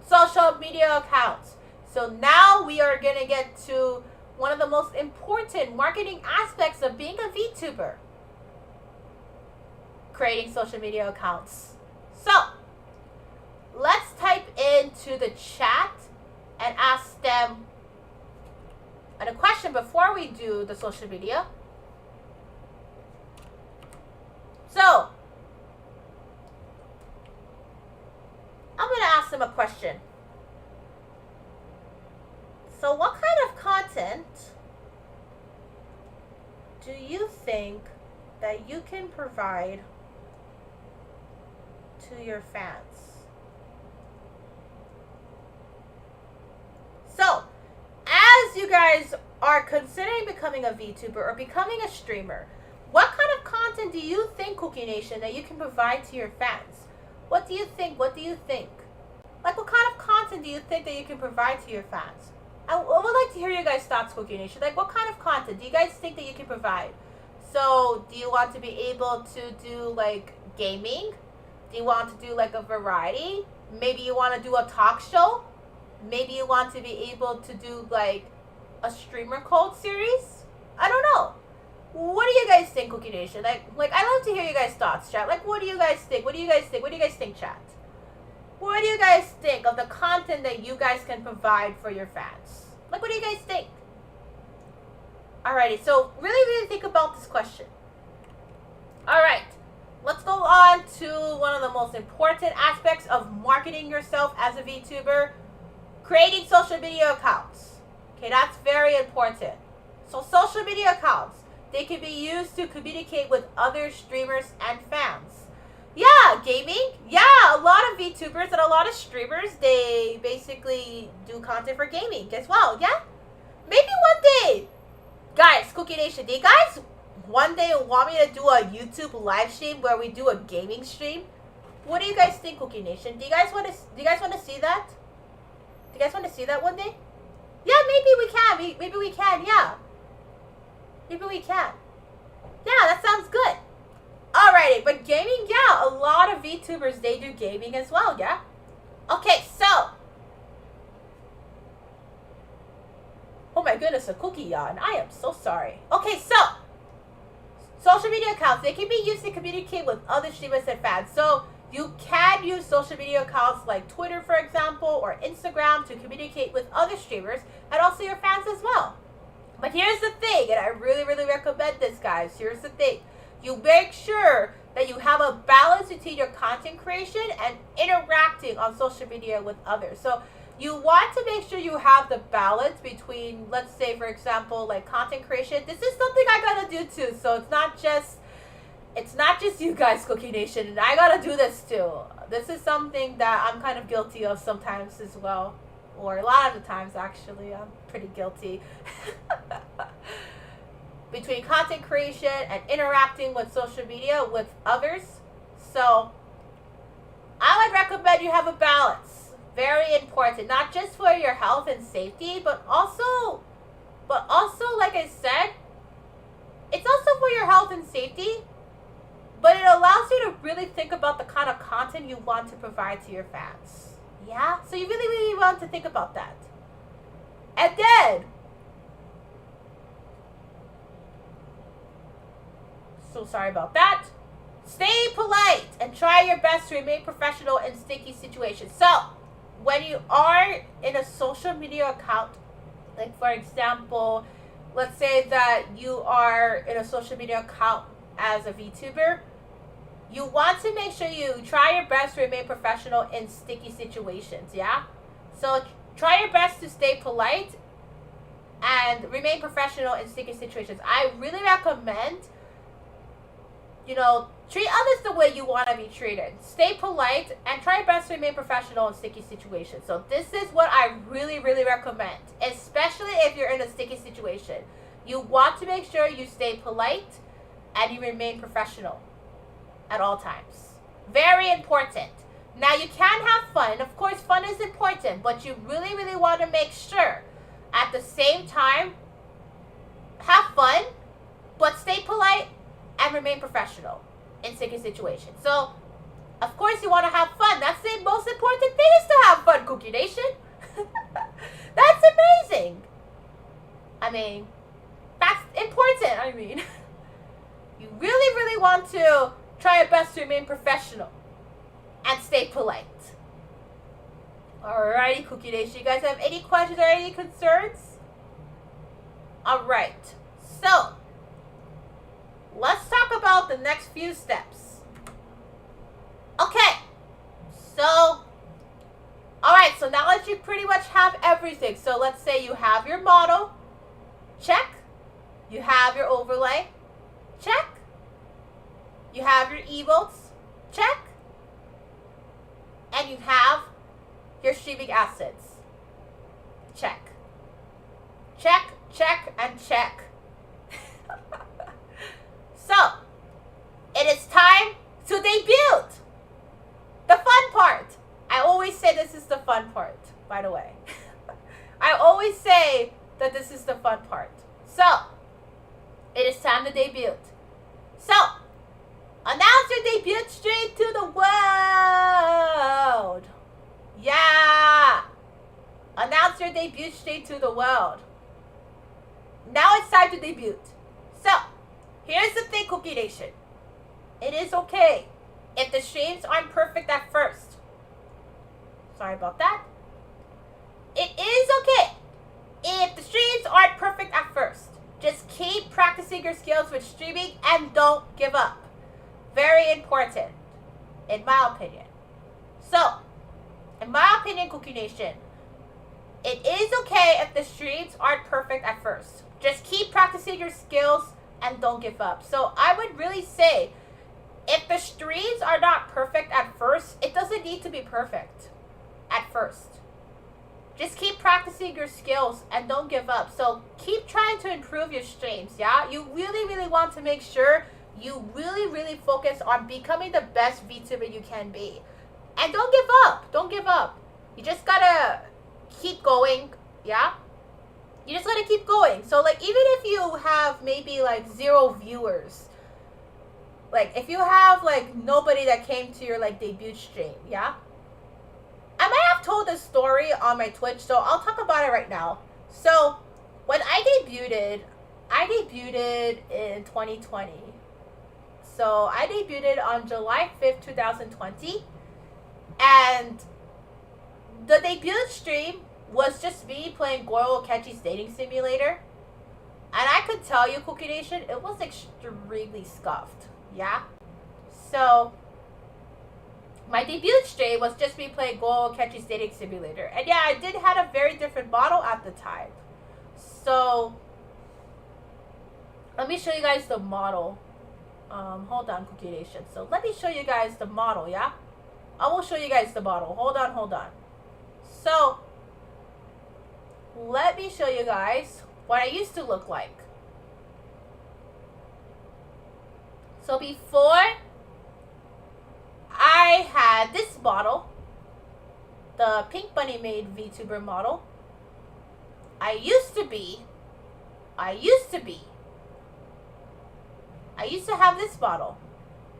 social media accounts. So now we are going to get to one of the most important marketing aspects of being a VTuber. Creating social media accounts. So let's type into the chat and ask them a question before we do the social media. So I'm going to ask them a question. So what kind of content do you think that you can provide to your fans? So, as you guys are considering becoming a VTuber or becoming a streamer, what kind of content do you think, Cookie Nation, that you can provide to your fans? What do you think? What do you think? Like, what kind of content do you think that you can provide to your fans? I would like to hear your guys' thoughts, Cookie Nation. Like, what kind of content do you guys think that you can provide? So, do you want to be able to do, like, gaming? Do you want to do, like, a variety? Maybe you want to do a talk show? Maybe you want to be able to do, like, a streamer code series? I don't know. What do you guys think, Cookie Nation? Like, I love to hear you guys' thoughts, chat. Like, what do you guys think? What do you guys think? What do you guys think, chat? What do you guys think of the content that you guys can provide for your fans? Like, what do you guys think? Alrighty, so really think about this question. Alright, let's go on to one of the most important aspects of marketing yourself as a VTuber. Creating social media accounts. Okay, that's very important. So social media accounts, they can be used to communicate with other streamers and fans. Yeah, gaming. Yeah, a lot of VTubers and a lot of streamers, they basically do content for gaming as well, yeah? Maybe one day, guys, Cookie Nation, do you guys one day want me to do a YouTube live stream where we do a gaming stream? What do you guys think, Cookie Nation? Do you guys want to see that? Do you guys want to see that one day? Yeah, maybe we can. Maybe we can, yeah. Maybe we can. Yeah, that sounds good. Alrighty, but gaming, yeah, a lot of VTubers, they do gaming as well, yeah? Okay, so goodness, a cookie yawn. I am so sorry. Okay, so social media accounts, they can be used to communicate with other streamers and fans. So you can use social media accounts like Twitter, for example, or Instagram to communicate with other streamers and also your fans as well. But here's the thing, and I really, really recommend this, guys. Here's the thing. You make sure that you have a balance between your content creation and interacting on social media with others. So you want to make sure you have the balance between, let's say, for example, like content creation. This is something I gotta do too. So it's not just you guys, Cookie Nation, and I gotta do this too. This is something that I'm kind of guilty of sometimes as well. Or a lot of the times, actually, I'm pretty guilty. Between content creation and interacting with social media with others. So I would recommend you have a balance. Very important. Not just for your health and safety, but also, like I said, it's also for your health and safety. But it allows you to really think about the kind of content you want to provide to your fans. Yeah? So you really, really want to think about that. And then, so sorry about that. Stay polite and try your best to remain professional in sticky situations. So, when you are in a social media account, like for example, let's say that you are in a social media account as a VTuber, you want to make sure you try your best to remain professional in sticky situations, yeah? So try your best to stay polite and remain professional in sticky situations. I really recommend, you know, treat others the way you want to be treated. Stay polite and try your best to remain professional in sticky situations. So this is what I really, really recommend, especially if you're in a sticky situation. You want to make sure you stay polite and you remain professional at all times. Very important. Now you can have fun. Of course, fun is important, but you really, really want to make sure at the same time, have fun, but stay polite and remain professional in sticky situations. So, of course, you want to have fun. That's the most important thing, is to have fun, Cookie Nation. That's amazing. I mean, that's important. I mean, you really, really want to try your best to remain professional and stay polite. Alrighty, Cookie Nation. You guys have any questions or any concerns? Alright. So, let's talk about the next few steps. Okay. So, alright. So now that you pretty much have everything. So let's say you have your model. Check. You have your overlay. Check. You have your emotes, check, and you have your streaming assets, check. Check, check, and check. So, it is time to debut. The fun part. I always say this is the fun part, by the way. I always say that this is the fun part. So, it is time to debut. So, announce your debut straight to the world. Yeah. Announce your debut straight to the world. Now it's time to debut. So, here's the thing, Cookie Nation. It is okay if the streams aren't perfect at first. Sorry about that. It is okay if the streams aren't perfect at first. Just keep practicing your skills with streaming and don't give up. Very important, in my opinion. So, in my opinion, Cookie Nation, it is okay if the streams aren't perfect at first. Just keep practicing your skills and don't give up. So, I would really say, if the streams are not perfect at first, it doesn't need to be perfect at first. Just keep practicing your skills and don't give up. So, keep trying to improve your streams, yeah? You really, really want to make sure you really, really focus on becoming the best VTuber you can be. And don't give up. Don't give up. You just gotta keep going, yeah? You just gotta keep going. So, like, even if you have maybe, like, 0 viewers, like, if you have, like, nobody that came to your, like, debut stream, yeah? I might have told this story on my Twitch, so I'll talk about it right now. So, when I debuted in 2020. So I debuted on July 5th, 2020. And the debut stream was just me playing Goro Akechi's dating simulator. And I could tell you, Cookie Nation, it was extremely scuffed. Yeah? So my debut stream was just me playing Goro Akechi's dating simulator. And yeah, I did have a very different model at the time. So let me show you guys the model. Hold on, Cookie Nation. So let me show you guys the model, yeah? I will show you guys the model. Hold on. So let me show you guys what I used to look like. So before I had this model, the Pink Bunny made VTuber model. I used to have this model,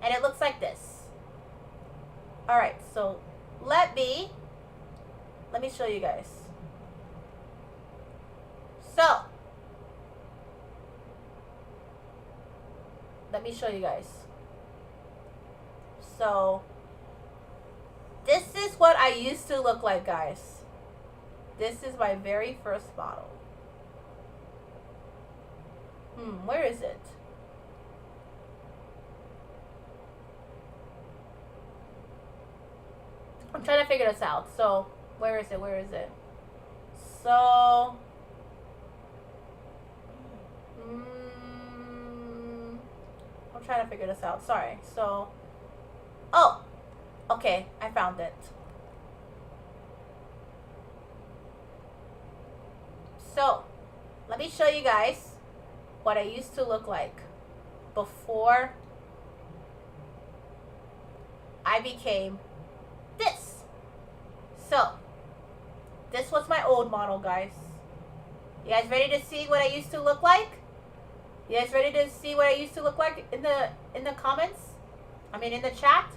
and it looks like this. Alright, so let me show you guys. So let me show you guys. So this is what I used to look like, guys. This is my very first model. Where is it? I'm trying to figure this out. So, where is it? So, I'm trying to figure this out. Sorry. So, oh, okay, I found it. So, let me show you guys what I used to look like before I became this. So, this was my old model, guys. You guys ready to see what I used to look like? You guys ready to see what I used to look like in the comments? I mean, in the chat?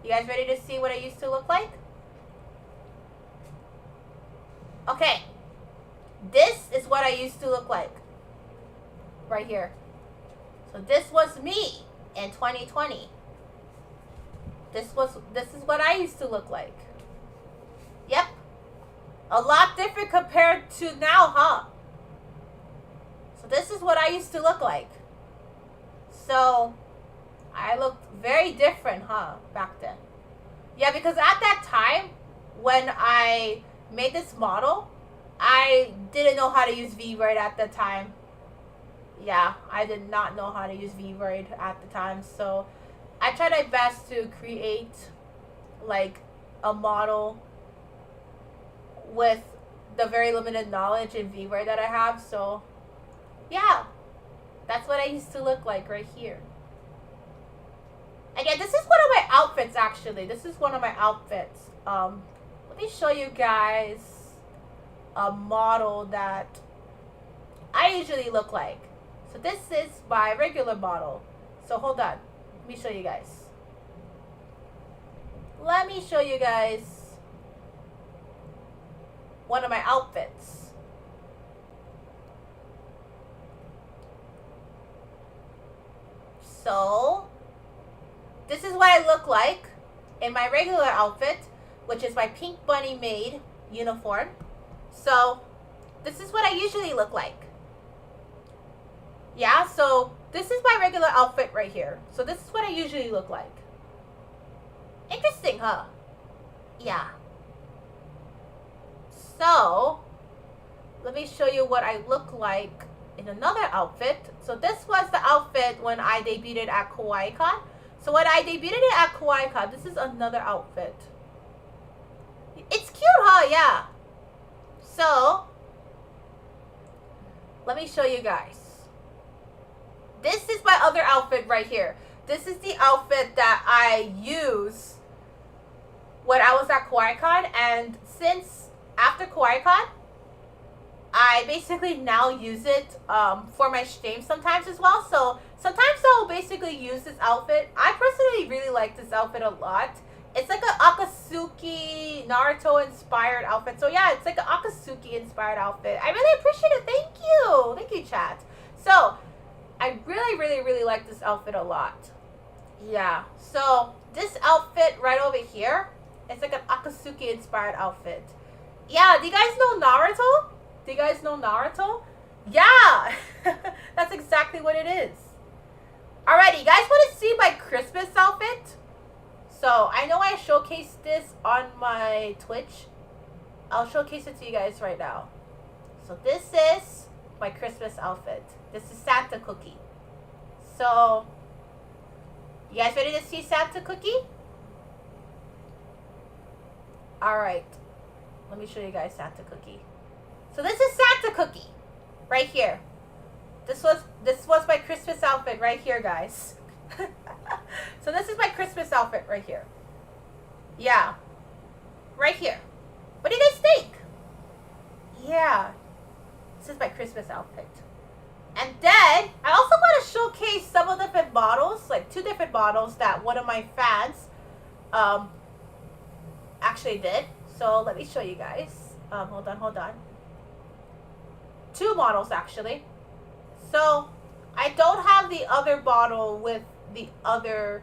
You guys ready to see what I used to look like? Okay. This is what I used to look like. Right here. So this was me in 2020. This is what I used to look like. Yep. A lot different compared to now, huh? So this is what I used to look like. So I looked very different, huh, back then. Yeah, because at that time, when I made this model, I didn't know how to use VRoid at the time. Yeah, I did not know how to use VRoid at the time. So I tried my best to create like a model with the very limited knowledge in VRoid that I have. So yeah, that's what I used to look like right here. Again, this is one of my outfits, actually. This is one of my outfits. Let me show you guys a model that I usually look like. So this is my regular model. So hold on. Let me show you guys. Let me show you guys one of my outfits. So this is what I look like in my regular outfit, which is my Pink Bunny made uniform. So this is what I usually look like. Yeah, so this is my regular outfit right here. So this is what I usually look like. Interesting, huh? Yeah. So let me show you what I look like in another outfit. So this was the outfit when I debuted at KawaiiCon. So when I debuted it at KawaiiCon, this is another outfit. It's cute, huh? Yeah. So let me show you guys. This is my other outfit right here. This is the outfit that I use when I was at KawaiiCon, and since after KawaiiCon, I basically now use it for my stream sometimes as well. So sometimes I'll basically use this outfit. I personally really like this outfit a lot. It's like an Akatsuki Naruto inspired outfit. So yeah, it's like an Akatsuki inspired outfit. I really appreciate it. Thank you. Thank you, chat. So I really like this outfit a lot. Yeah. So this outfit right over here, it's like an Akatsuki inspired outfit. Yeah, do you guys know Naruto? Do you guys know Naruto? Yeah. That's exactly what it is. Alrighty, you guys want to see my Christmas outfit? So, I know I showcased this on my Twitch. I'll showcase it to you guys right now. So, this is my Christmas outfit. This is Santa Cookie. So, you guys ready to see Santa Cookie? Alright. Let me show you guys Santa Cookie. So, this is Santa Cookie. Right here. This was my Christmas outfit right here, guys. So this is my Christmas outfit right here. Yeah. Right here. What do you guys think? Yeah. This is my Christmas outfit. And then, I also want to showcase some of the different models, like 2 different models that one of my fans actually did. So let me show you guys. Hold on. 2 models actually. So, I don't have the other bottle with the other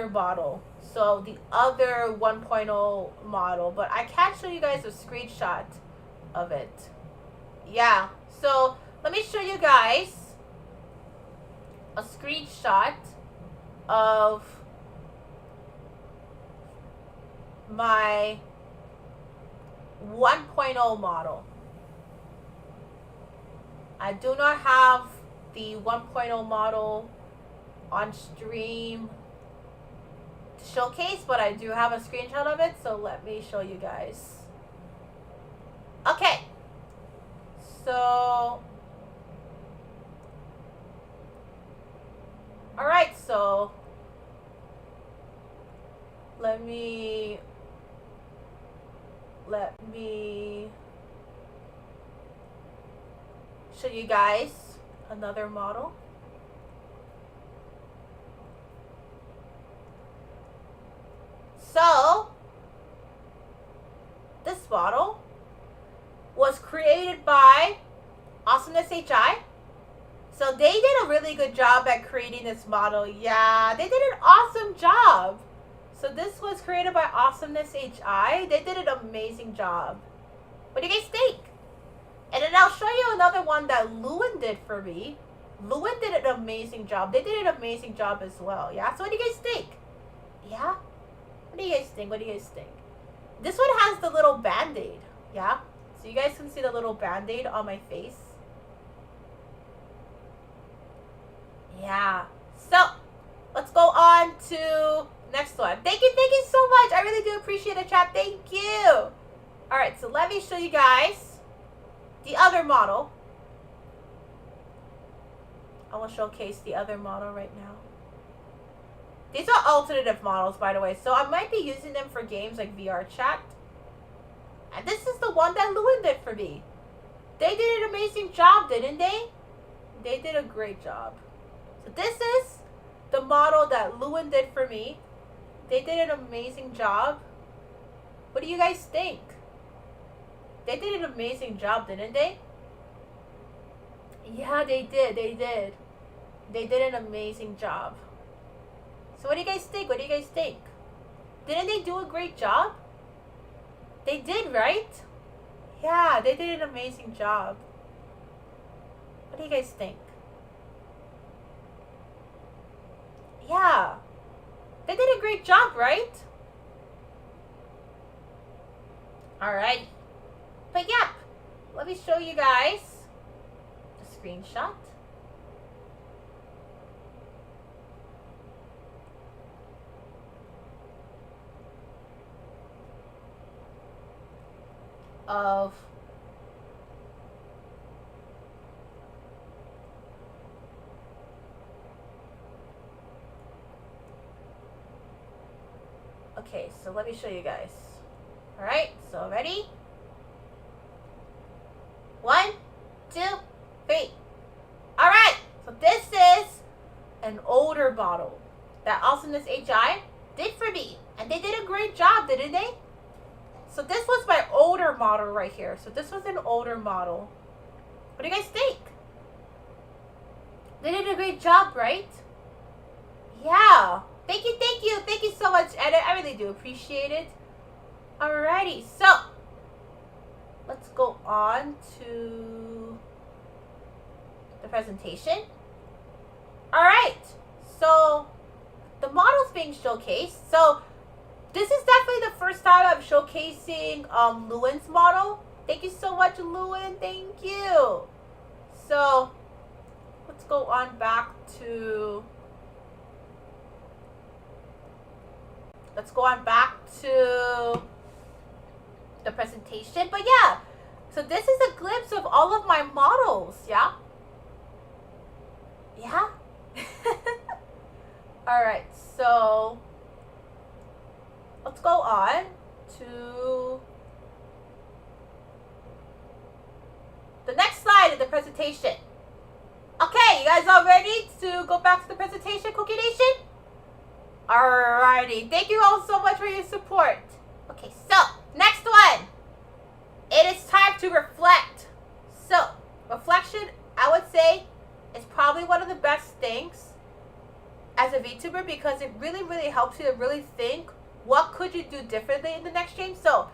bottle. So, the other 1.0 model. But I can show you guys a screenshot of it. Yeah. So, let me show you guys a screenshot of my 1.0 model. I do not have the 1.0 model on stream to showcase, but I do have a screenshot of it, so let me show you guys. Okay. So, alright, so let me show you guys another model. So, this model was created by Awesomeness HI. So they did a really good job at creating this model. Yeah, they did an awesome job. So this was created by Awesomeness HI. They did an amazing job. What do you guys think? And then I'll show you another one that Lewin did for me. Lewin did an amazing job. They did an amazing job as well. Yeah, so what do you guys think? Yeah? What do you guys think? What do you guys think? This one has the little band-aid. Yeah? So you guys can see the little band-aid on my face. Yeah. So, let's go on to next one. Thank you so much. I really do appreciate it, chat. Thank you. Alright, so let me show you guys the other model. I will showcase the other model right now. These are alternative models, by the way, so I might be using them for games like VR chat. And this is the one that Lewin did for me. They did an amazing job, didn't they? They did a great job. So this is the model that Lewin did for me. They did an amazing job. What do you guys think? They did an amazing job, didn't they? Yeah, they did. They did. They did an amazing job. So what do you guys think? What do you guys think? Didn't they do a great job? They did, right? Yeah, they did an amazing job. What do you guys think? Yeah. They did a great job, right? Alright. But yep, let me show you guys the screenshot. Of okay, so let me show you guys. Alright, so ready? 1, 2, 3. Alright, so this is an older bottle that Awesomeness HI did for me. And they did a great job, didn't they? So this was my older model right here. So this was an older model. What do you guys think? They did a great job, right? Yeah. Thank you, thank you. Thank you so much, Edit. I really do appreciate it. Alrighty, so let's go on to the presentation. Alright, so the model's being showcased. So this is definitely the first time I'm showcasing Lewin's model. Thank you so much, Lewin. Thank you. So let's go on back to the presentation. But yeah, so this is a glimpse of all of my models. Yeah. All right, so let's go on to the next slide of the presentation. Okay, you guys all ready to go back to the presentation, Cookie Nation? Alrighty, thank you all so much for your support. Okay, so next one. It is time to reflect. So reflection, I would say, is probably one of the best things as a VTuber, because it really, really helps you to really think, what could you do differently in the next stream? So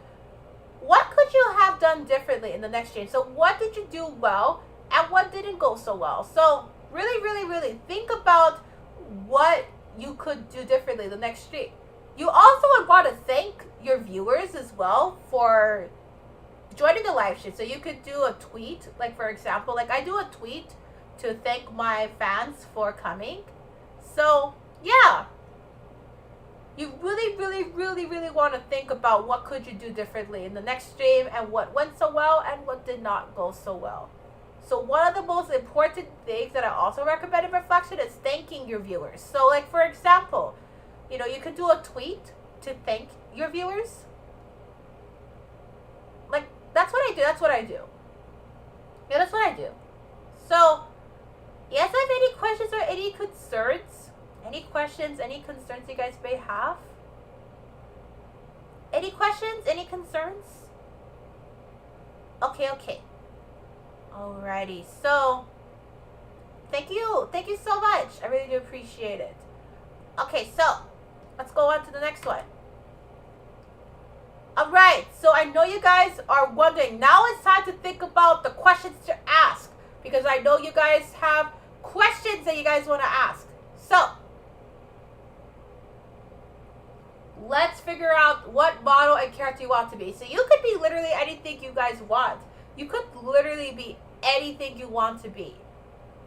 what could you have done differently in the next stream? So what did you do well and what didn't go so well? So really, really, really think about what you could do differently the next stream. You also would want to thank your viewers as well for joining the live stream. So you could do a tweet, like for example, like I do a tweet to thank my fans for coming. So yeah, you really, really, really, really want to think about what could you do differently in the next stream and what went so well and what did not go so well. So one of the most important things that I also recommend in reflection is thanking your viewers. So like for example, you know, you could do a tweet to thank your viewers. Like that's what I do. That's what I do. Yeah, that's what I do. So yes, I have any questions or any concerns? Any questions, any concerns you guys may have? Any questions, any concerns? Okay. Alrighty, so thank you so much. I really do appreciate it. Okay, so let's go on to the next one. Alright, so I know you guys are wondering, now it's time to think about the questions to ask, because I know you guys have questions that you guys want to ask. So let's figure out what model and character you want to be. So you could be literally anything you guys want. You could literally be anything you want to be.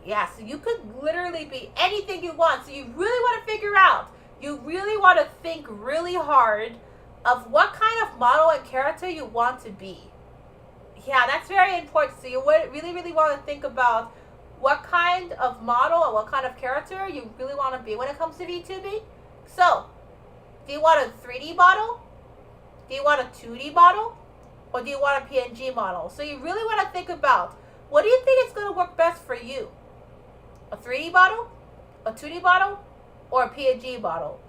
Yeah, so you could literally be anything you want. So you really want to figure out, you really want to think really hard of what kind of model and character you want to be. Yeah, that's very important. So you would really, really want to think about what kind of model or what kind of character you really want to be when it comes to VTubing. So, do you want a 3D model? Do you want a 2D model? Or do you want a PNG model? So you really want to think about, what do you think is going to work best for you? A 3D model? A 2D model? Or a PNG model?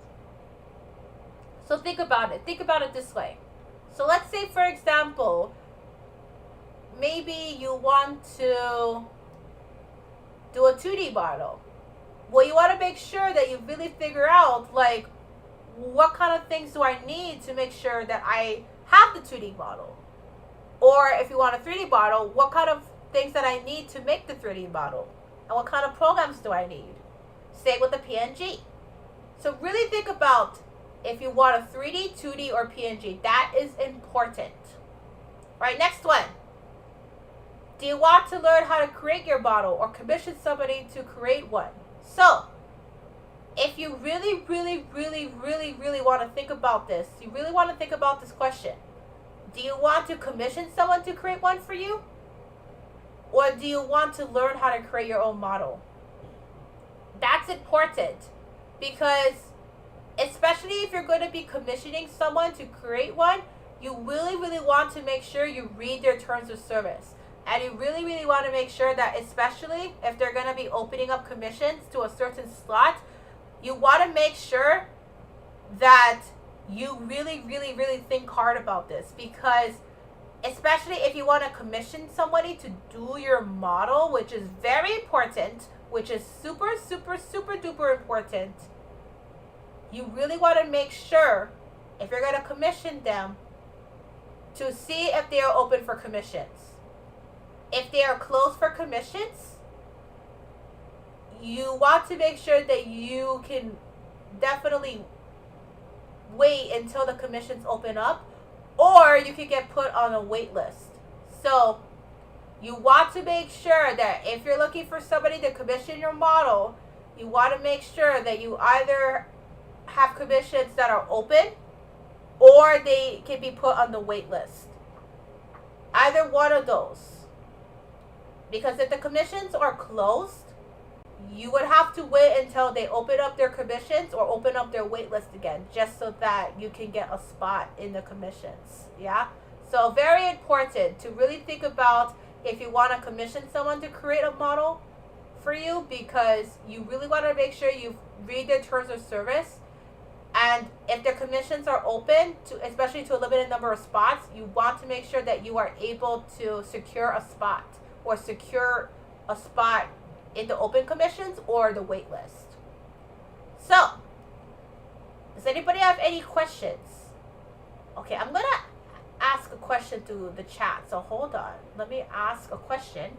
So think about it. Think about it this way. So let's say, for example, maybe you want to do a 2D model. Well, you want to make sure that you really figure out, like, what kind of things do I need to make sure that I have the 2D model? Or if you want a 3D model, what kind of things that I need to make the 3D model? And what kind of programs do I need? Same with the PNG. So really think about if you want a 3D, 2D, or PNG. That is important. Right, next one. Do you want to learn how to create your model or commission somebody to create one? So, if you really, really, really, really, really want to think about this, you really want to think about this question. Do you want to commission someone to create one for you? Or do you want to learn how to create your own model? That's important, because especially if you're going to be commissioning someone to create one, you really, really want to make sure you read their terms of service. And you really, really want to make sure that, especially if they're going to be opening up commissions to a certain slot, you want to make sure that you really, really, really think hard about this, because especially if you want to commission somebody to do your model, which is very important, which is super, super, super duper important, you really want to make sure, if you're going to commission them, to see if they are open for commissions. If they are closed for commissions, you want to make sure that you can definitely wait until the commissions open up, or you can get put on a wait list. So you want to make sure that if you're looking for somebody to commission your model, you want to make sure that you either have commissions that are open or they can be put on the wait list. Either one of those. Because if the commissions are closed, you would have to wait until they open up their commissions or open up their wait list again, just so that you can get a spot in the commissions. Yeah? So very important to really think about if you want to commission someone to create a model for you, because you really want to make sure you read their terms of service. And if their commissions are open, to especially to a limited number of spots, you want to make sure that you are able to secure a spot, or secure a spot in the open commissions or the wait list. So, does anybody have any questions? Okay, I'm going to ask a question to the chat. So hold on. Let me ask a question.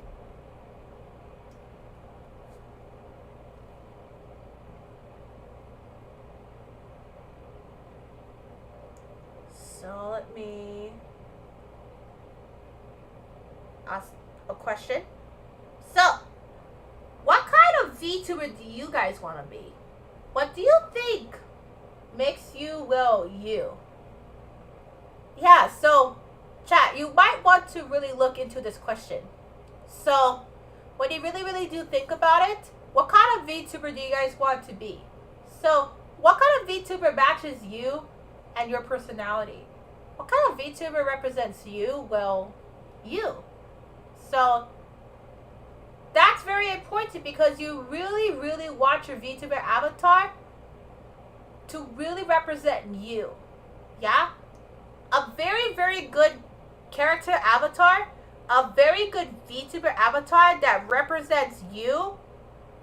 So let me ask a question. So, what kind of VTuber do you guys want to be? What do you think makes you, well, you? Yeah, so, chat, you might want to really look into this question. So, when you really, really do think about it, what kind of VTuber do you guys want to be? So, what kind of VTuber matches you and your personality? What kind of VTuber represents you? Well, you. So, that's very important, because you really, really want your VTuber avatar to really represent you. Yeah? A very, very good character avatar, a very good VTuber avatar that represents you,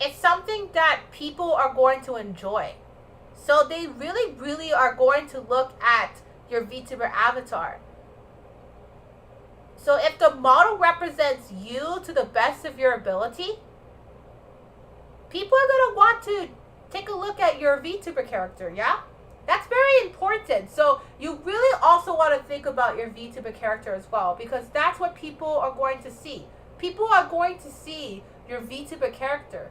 is something that people are going to enjoy. So they really, really are going to look at your VTuber avatar. So if the model represents you to the best of your ability, people are going to want to take a look at your VTuber character, yeah? That's very important. So you really also want to think about your VTuber character as well, because that's what people are going to see. People are going to see your VTuber character,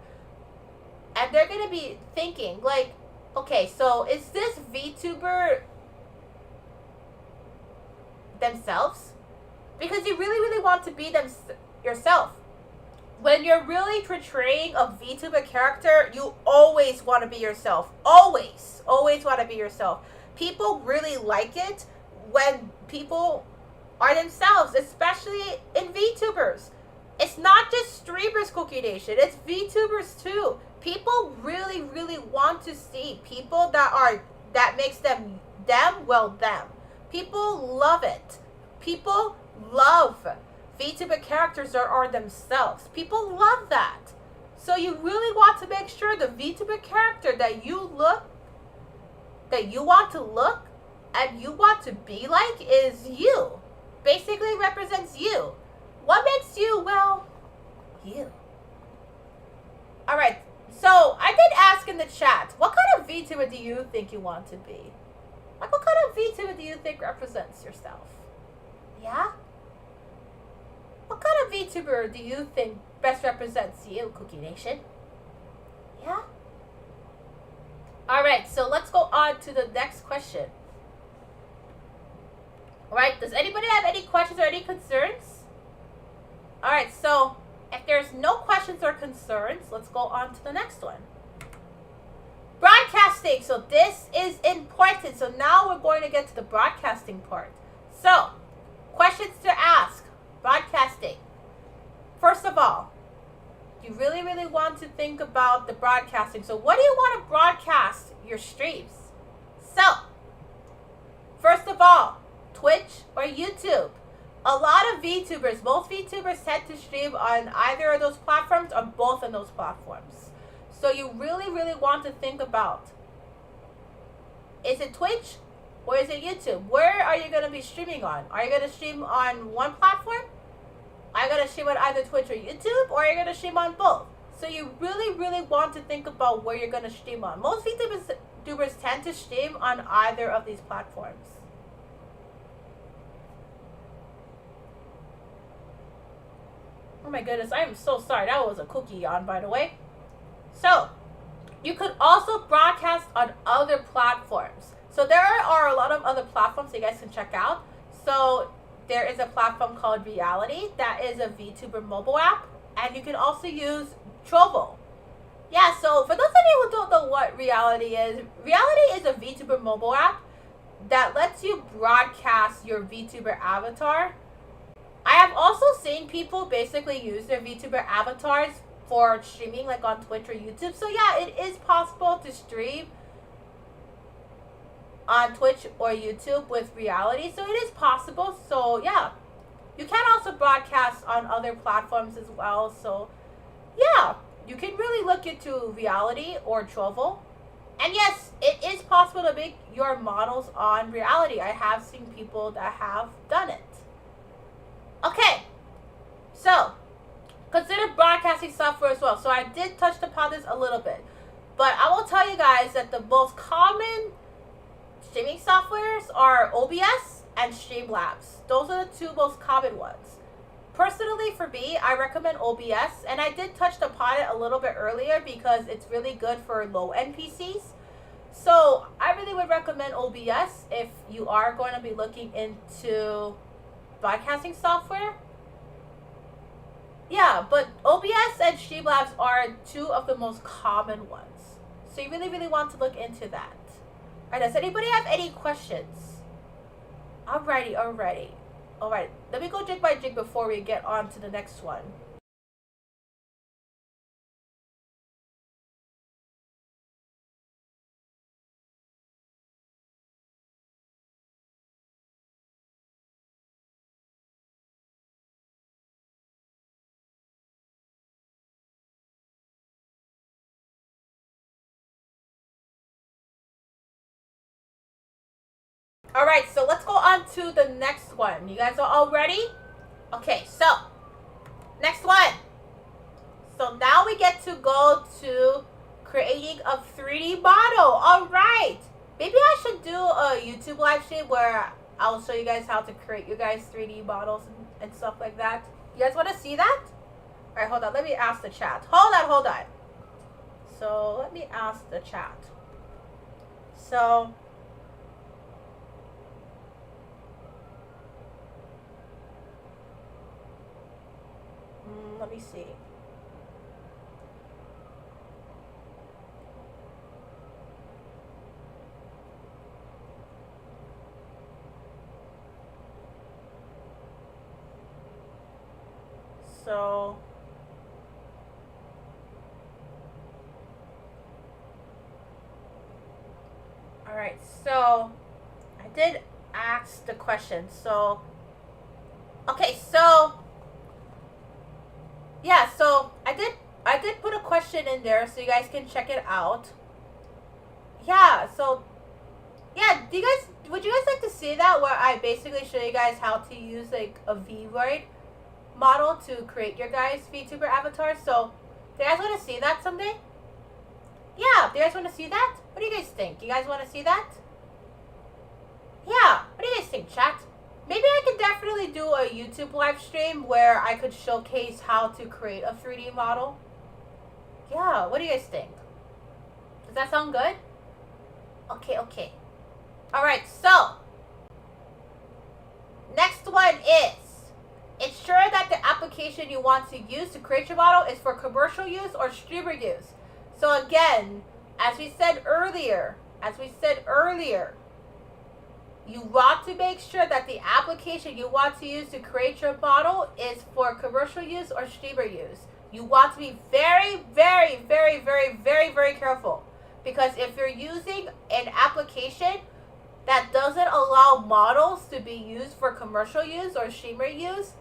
and they're going to be thinking, like, okay, so is this VTuber themselves? Because you really, really want to be them yourself. When you're really portraying a VTuber character, you always want to be yourself. Always. Always want to be yourself. People really like it when people are themselves, especially in VTubers. It's not just streamers, Cookie Nation. It's VTubers too. People really, really want to see people that makes them, well, them. People love it. People love VTuber characters that are themselves. People love that. So you really want to make sure the VTuber character that you want to look and you want to be like is you. Basically represents you. What makes you, well, you? Alright, so I did ask in the chat, what kind of VTuber do you think you want to be? Like, what kind of VTuber do you think represents yourself? Yeah? What kind of VTuber do you think best represents you, Cookie Nation? Yeah? Alright, so let's go on to the next question. Alright, does anybody have any questions or any concerns? Alright, so if there's no questions or concerns, let's go on to the next one. Broadcasting. So this is important. So now we're going to get to the broadcasting part. So, questions to ask. Broadcasting. First of all, you really, really want to think about the broadcasting. So what do you want to broadcast your streams? So, first of all, Twitch or YouTube. A lot of VTubers, most VTubers tend to stream on either of those platforms or both of those platforms. So you really, really want to think about, is it Twitch or is it YouTube? Where are you going to be streaming on? Are you going to stream on one platform? Are you going to stream on either Twitch or YouTube? Or are you going to stream on both? So you really, really want to think about where you're going to stream on. Most VTubers tend to stream on either of these platforms. Oh my goodness, I am so sorry. That was a cookie yawn, by the way. So, you could also broadcast on other platforms. So there are a lot of other platforms that you guys can check out. So there is a platform called Reality. That is a VTuber mobile app. And you can also use Trovo. Yeah, so for those of you who don't know what Reality is a VTuber mobile app that lets you broadcast your VTuber avatar. I have also seen people basically use their VTuber avatars for streaming, like on Twitch or YouTube. So yeah, it is possible to stream on Twitch or YouTube with Reality. So it is possible. So yeah, you can also broadcast on other platforms as well. So yeah, you can really look into Reality or Trovo. And yes, it is possible to make your models on Reality. I have seen people that have done it. Okay, so consider broadcasting software as well. So I did touch upon this a little bit, but I will tell you guys that the most common streaming softwares are OBS and Streamlabs. Those are the two most common ones. Personally, for me, I recommend OBS, and I did touch upon it a little bit earlier because it's really good for low-end PCs. So I really would recommend OBS if you are going to be looking into broadcasting software. Yeah, but OBS and Streamlabs are two of the most common ones. So you really, really want to look into that. Alright, does anybody have any questions? Alrighty. Alright, let me go jig by jig before we get on to the next one. Alright, so let's go on to the next one. You guys are all ready? Okay, so next one. So now we get to go to creating a 3D model. Alright. Maybe I should do a YouTube live stream where I'll show you guys how to create your guys' 3D models and stuff like that. You guys want to see that? Alright, hold on. Let me ask the chat. Hold on. So let me ask the chat. So let me see. So alright, so I did ask the question. So okay, so yeah, so I did put a question in there so you guys can check it out. Yeah, so yeah, would you guys like to see that where I basically show you guys how to use like a VRoid model to create your guys' VTuber avatars? So do you guys want to see that someday? Yeah, do you guys want to see that? What do you guys think? You guys want to see that? Yeah, what do you guys think, chat? Maybe I could definitely do a YouTube live stream where I could showcase how to create a 3D model. Yeah, what do you guys think? Does that sound good? Okay. Alright, so next one is ensure that the application you want to use to create your model is for commercial use or streamer use. So again, as we said earlier, you want to make sure that the application you want to use to create your model is for commercial use or streamer use. You want to be very, very, very, very, very, very careful. Because if you're using an application that doesn't allow models to be used for commercial use or streamer use,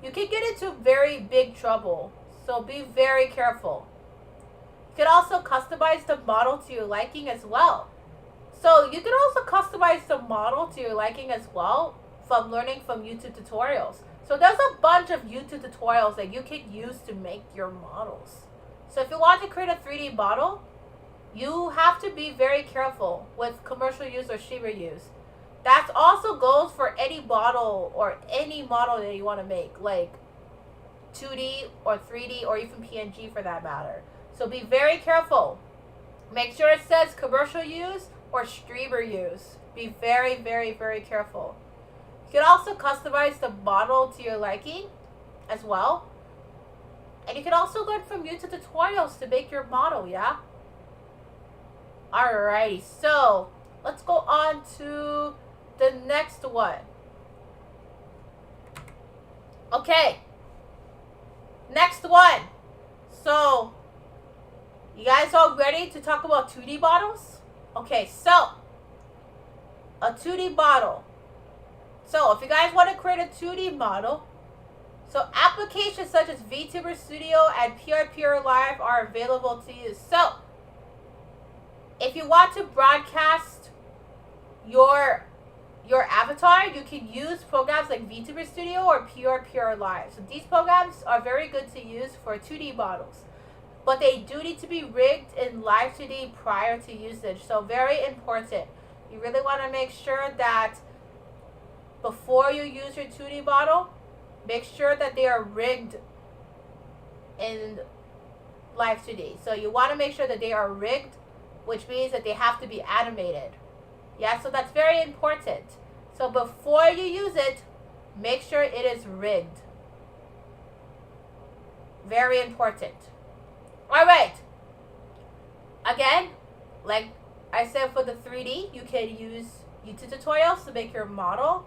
you can get into very big trouble. So be very careful. You can also customize the model to your liking as well. So you can also customize the model to your liking as well from learning from YouTube tutorials. So there's a bunch of YouTube tutorials that you can use to make your models. So if you want to create a 3D model, you have to be very careful with commercial use or streamer use. That also goes for any model or any model that you want to make, like 2D or 3D or even PNG for that matter. So be very careful. Make sure it says commercial use or streamer use. Be very, very, very careful. You can also customize the model to your liking as well. And you can also learn from YouTube tutorials to make your model, yeah? Alrighty, so let's go on to the next one. Okay. Next one. So, you guys all ready to talk about 2D models? Okay, so a 2D model. So if you guys want to create a 2D model, so applications such as VTuber Studio and PRPR Live are available to use. So if you want to broadcast your avatar, you can use programs like VTuber Studio or PRPR Live. So these programs are very good to use for 2D models. But they do need to be rigged in Live 2D prior to usage. So very important. You really want to make sure that before you use your 2D model, make sure that they are rigged in Live 2D. So you want to make sure that they are rigged, which means that they have to be animated. Yeah, so that's very important. So before you use it, make sure it is rigged. Very important. Alright. Again, like I said for the 3D, you can use YouTube tutorials to make your model.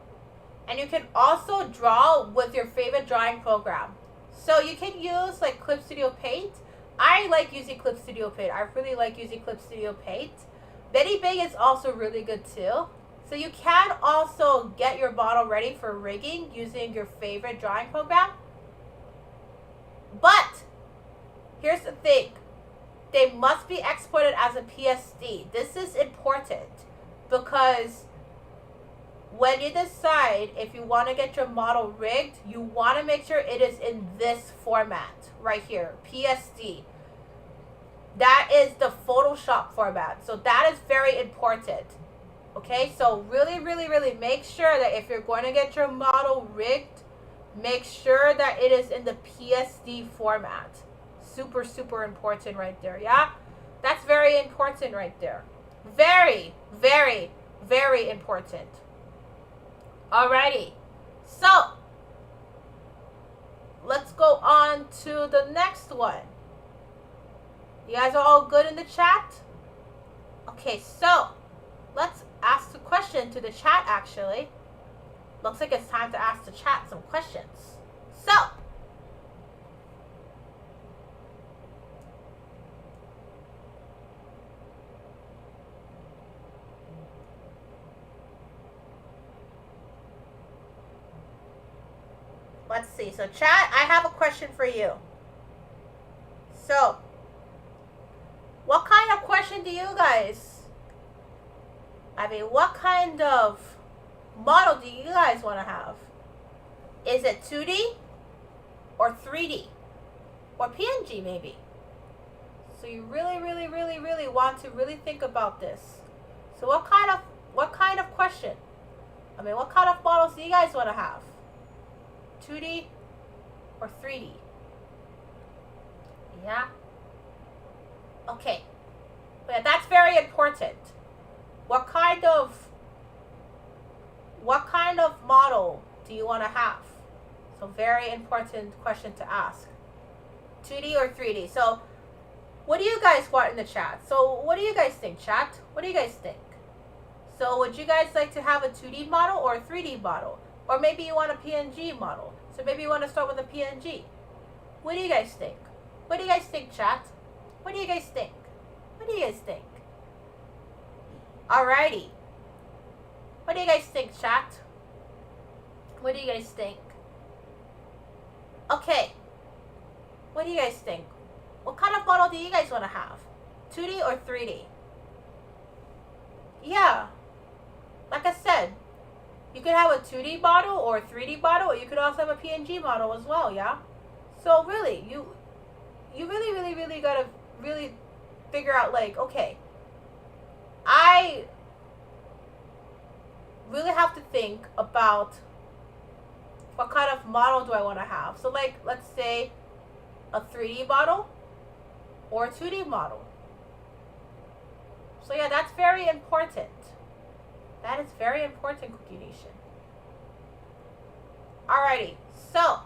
And you can also draw with your favorite drawing program. So you can use like Clip Studio Paint. I like using Clip Studio Paint. I really like using Clip Studio Paint. VTubing is also really good too. So you can also get your model ready for rigging using your favorite drawing program. But here's the thing. They must be exported as a PSD. This is important because when you decide if you want to get your model rigged, you want to make sure it is in this format right here, PSD. That is the Photoshop format. So that is very important. Okay, so really, really, really make sure that if you're going to get your model rigged, make sure that it is in the PSD format. Super, super important right there, yeah? That's very important right there. Very, very, very important. Alrighty, so let's go on to the next one. You guys are all good in the chat? Okay, so let's ask the question to the chat actually. Looks like it's time to ask the chat some questions. So, let's see. So chat, I have a question for you. So, what kind of question do you guys, what kind of model do you guys want to have? Is it 2D or 3D or PNG maybe? So you really, really, really, really want to really think about this. So what kind of question? What kind of models do you guys want to have? 2D or 3D? Yeah? Okay. But yeah, that's very important. What kind of model do you want to have? So very important question to ask. 2D or 3D? So what do you guys want in the chat? So what do you guys think, chat? What do you guys think? So would you guys like to have a 2D model or a 3D model? Or maybe you want a PNG model. So maybe you want to start with a PNG. What do you guys think? What do you guys think, chat? What do you guys think? What do you guys think? Alrighty. What do you guys think, chat? What do you guys think? Okay. What do you guys think? What kind of model do you guys want to have? 2D or 3D? Yeah. Like I said, you could have a 2D model or a 3D model, or you could also have a PNG model as well, yeah? So really, you really gotta really figure out, like, okay, I really have to think about what kind of model do I want to have. So like, let's say a 3D model or a 2D model. So yeah, that's very important. That is very important, Cookie Nation. Alrighty, so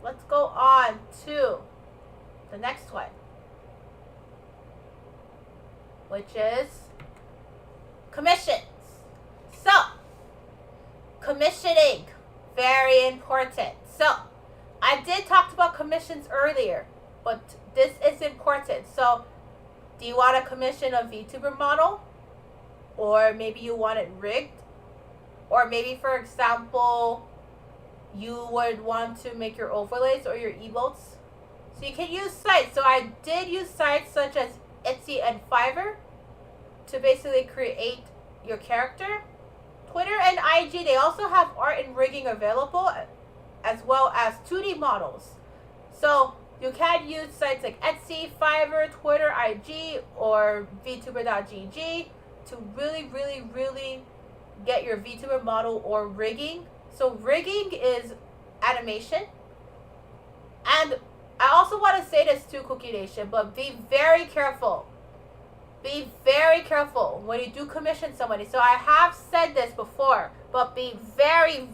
let's go on to the next one, which is commissions. So, commissioning, very important. So, I did talk about commissions earlier, but this is important. So, do you want to commission a VTuber model? Or maybe you want it rigged? Or maybe, for example, you would want to make your overlays or your emotes. So you can use sites. So I did use sites such as Etsy and Fiverr to basically create your character. Twitter and IG, they also have art and rigging available, as well as 2D models. So you can use sites like Etsy, Fiverr, Twitter, IG, or vtuber.gg to really get your VTuber model or rigging. So rigging is animation. And I also want to say this to Cookie Nation, but be very careful. Be very careful when you do commission somebody. So I have said this before, but be very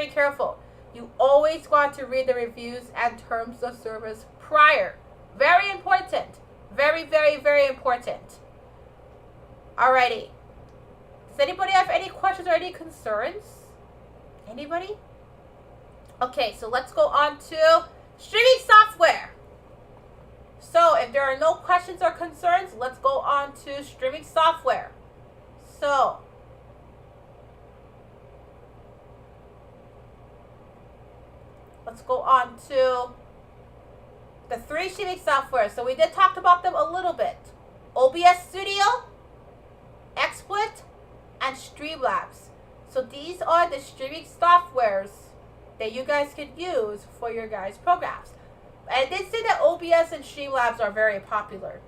careful. You always want to read the reviews and terms of service prior. Very important. Very important. Alrighty. Does anybody have any questions or any concerns? Anybody? Okay, so let's go on to streaming software. So if there are no questions or concerns, let's go on to streaming software. So let's go on to the 3 streaming software. So we did talk about them a little bit. OBS Studio, XSplit, and Streamlabs. So these are the streaming softwares that you guys could use for your guys' programs. I did say that OBS and Streamlabs are very popular.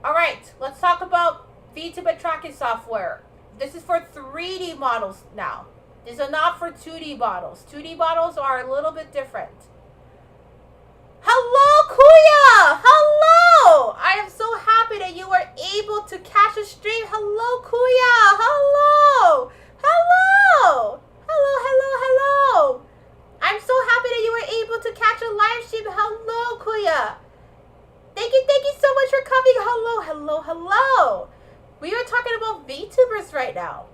Alright, let's talk about VTuber tracking software. This is for 3D models now. These are not for 2D models. 2D models are a little bit different. Hello, Kuya! Hello! I am so happy that you were able to catch a stream. Hello, Kuya! Hello! Hello! Hello! I'm so happy that you were able to catch a live stream. Hello, Kuya! Thank you so much for coming. Hello! We are talking about VTubers right now.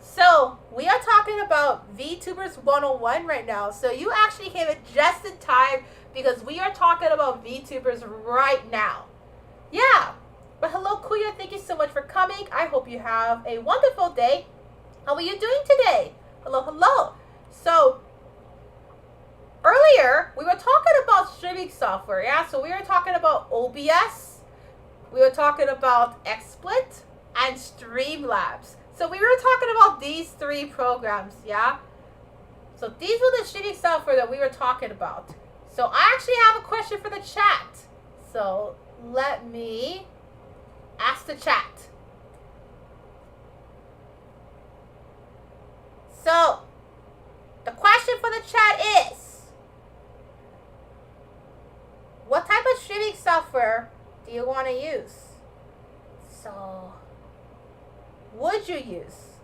So, we are talking about VTubers 101 right now. So, you actually came in just in time because we are talking about VTubers right now. Yeah. But hello, Kuya. Thank you so much for coming. I hope you have a wonderful day. How are you doing today? Hello. So, earlier, we were talking about streaming software. Yeah. So, we were talking about OBS. We were talking about XSplit and Streamlabs. So we were talking about these 3 programs, yeah? So these were the streaming software that we were talking about. So I actually have a question for the chat. So let me ask the chat. So the question for the chat is, what type of streaming software do you want to use? So would you use?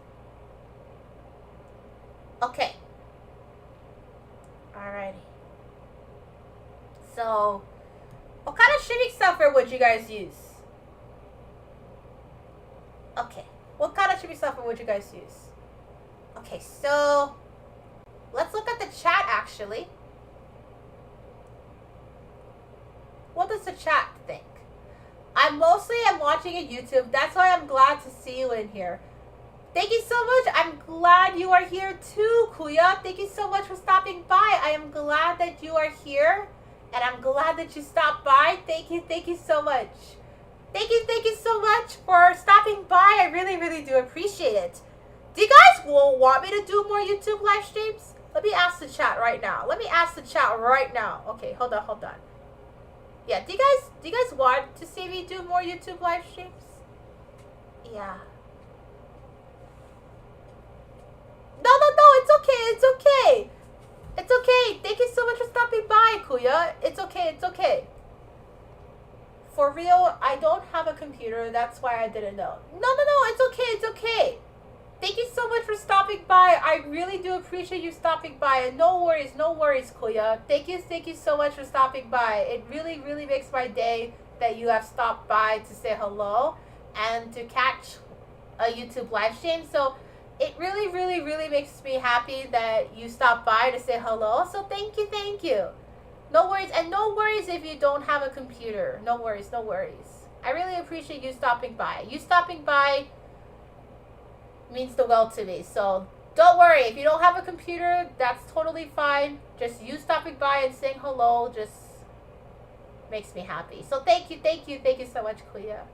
Okay. Alrighty. So, what kind of streaming software would you guys use? Okay. What kind of streaming software would you guys use? Okay, so let's look at the chat actually. What does the chat think? I'm watching at YouTube. That's why I'm glad to see you in here. Thank you so much. I'm glad you are here too, Kuya. Thank you so much for stopping by. I am glad that you are here. And I'm glad that you stopped by. Thank you so much. Thank you so much for stopping by. I really do appreciate it. Do you guys want me to do more YouTube live streams? Let me ask the chat right now. Okay, hold on. Yeah, do you guys want to see me do more YouTube live streams? Yeah. No, it's okay. It's okay. Thank you so much for stopping by, Kuya. It's okay. For real, I don't have a computer. That's why I didn't know. No. It's okay. Thank you so much for stopping by. I really do appreciate you stopping by. And no worries, Kuya. Thank you so much for stopping by. It really makes my day that you have stopped by to say hello and to catch a YouTube live stream. So it really makes me happy that you stopped by to say hello. So thank you. No worries, and no worries if you don't have a computer. No worries. I really appreciate you stopping by. You stopping by means the world to me. So don't worry, if you don't have a computer, that's totally fine. Just you stopping by and saying hello just makes me happy. So thank you so much, Kuya.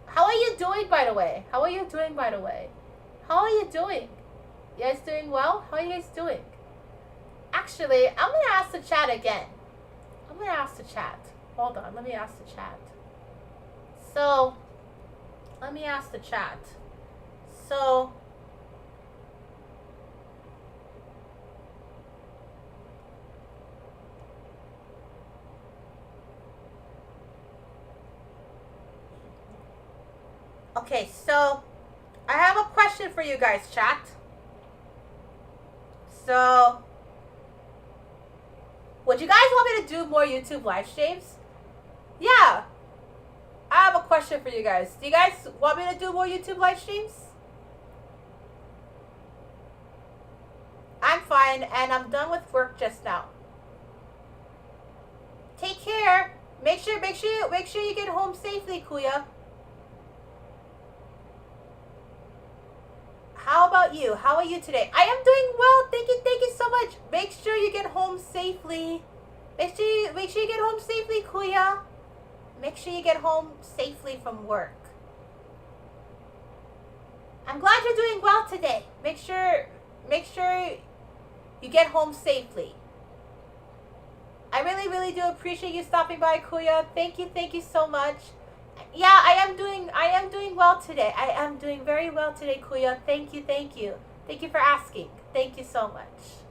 How are you doing, by the way? How are you doing? You guys doing well? How are you guys doing? Actually, I'm gonna ask the chat again. Hold on, let me ask the chat. So, okay, so I have a question for you guys, chat. So, would you guys want me to do more YouTube live streams? Yeah. I have a question for you guys. Do you guys want me to do more YouTube live streams? I'm fine, and I'm done with work just now. Take care. Make sure you get home safely, Kuya. How about you? How are you today? I am doing well. Thank you so much. Make sure you get home safely. Make sure you get home safely, Kuya. Make sure you get home safely from work. I'm glad you're doing well today. Make sure you get home safely. I really do appreciate you stopping by, Kuya. Thank you so much. Yeah, I am doing well today. I am doing very well today, Kuya. Thank you. Thank you for asking. Thank you so much.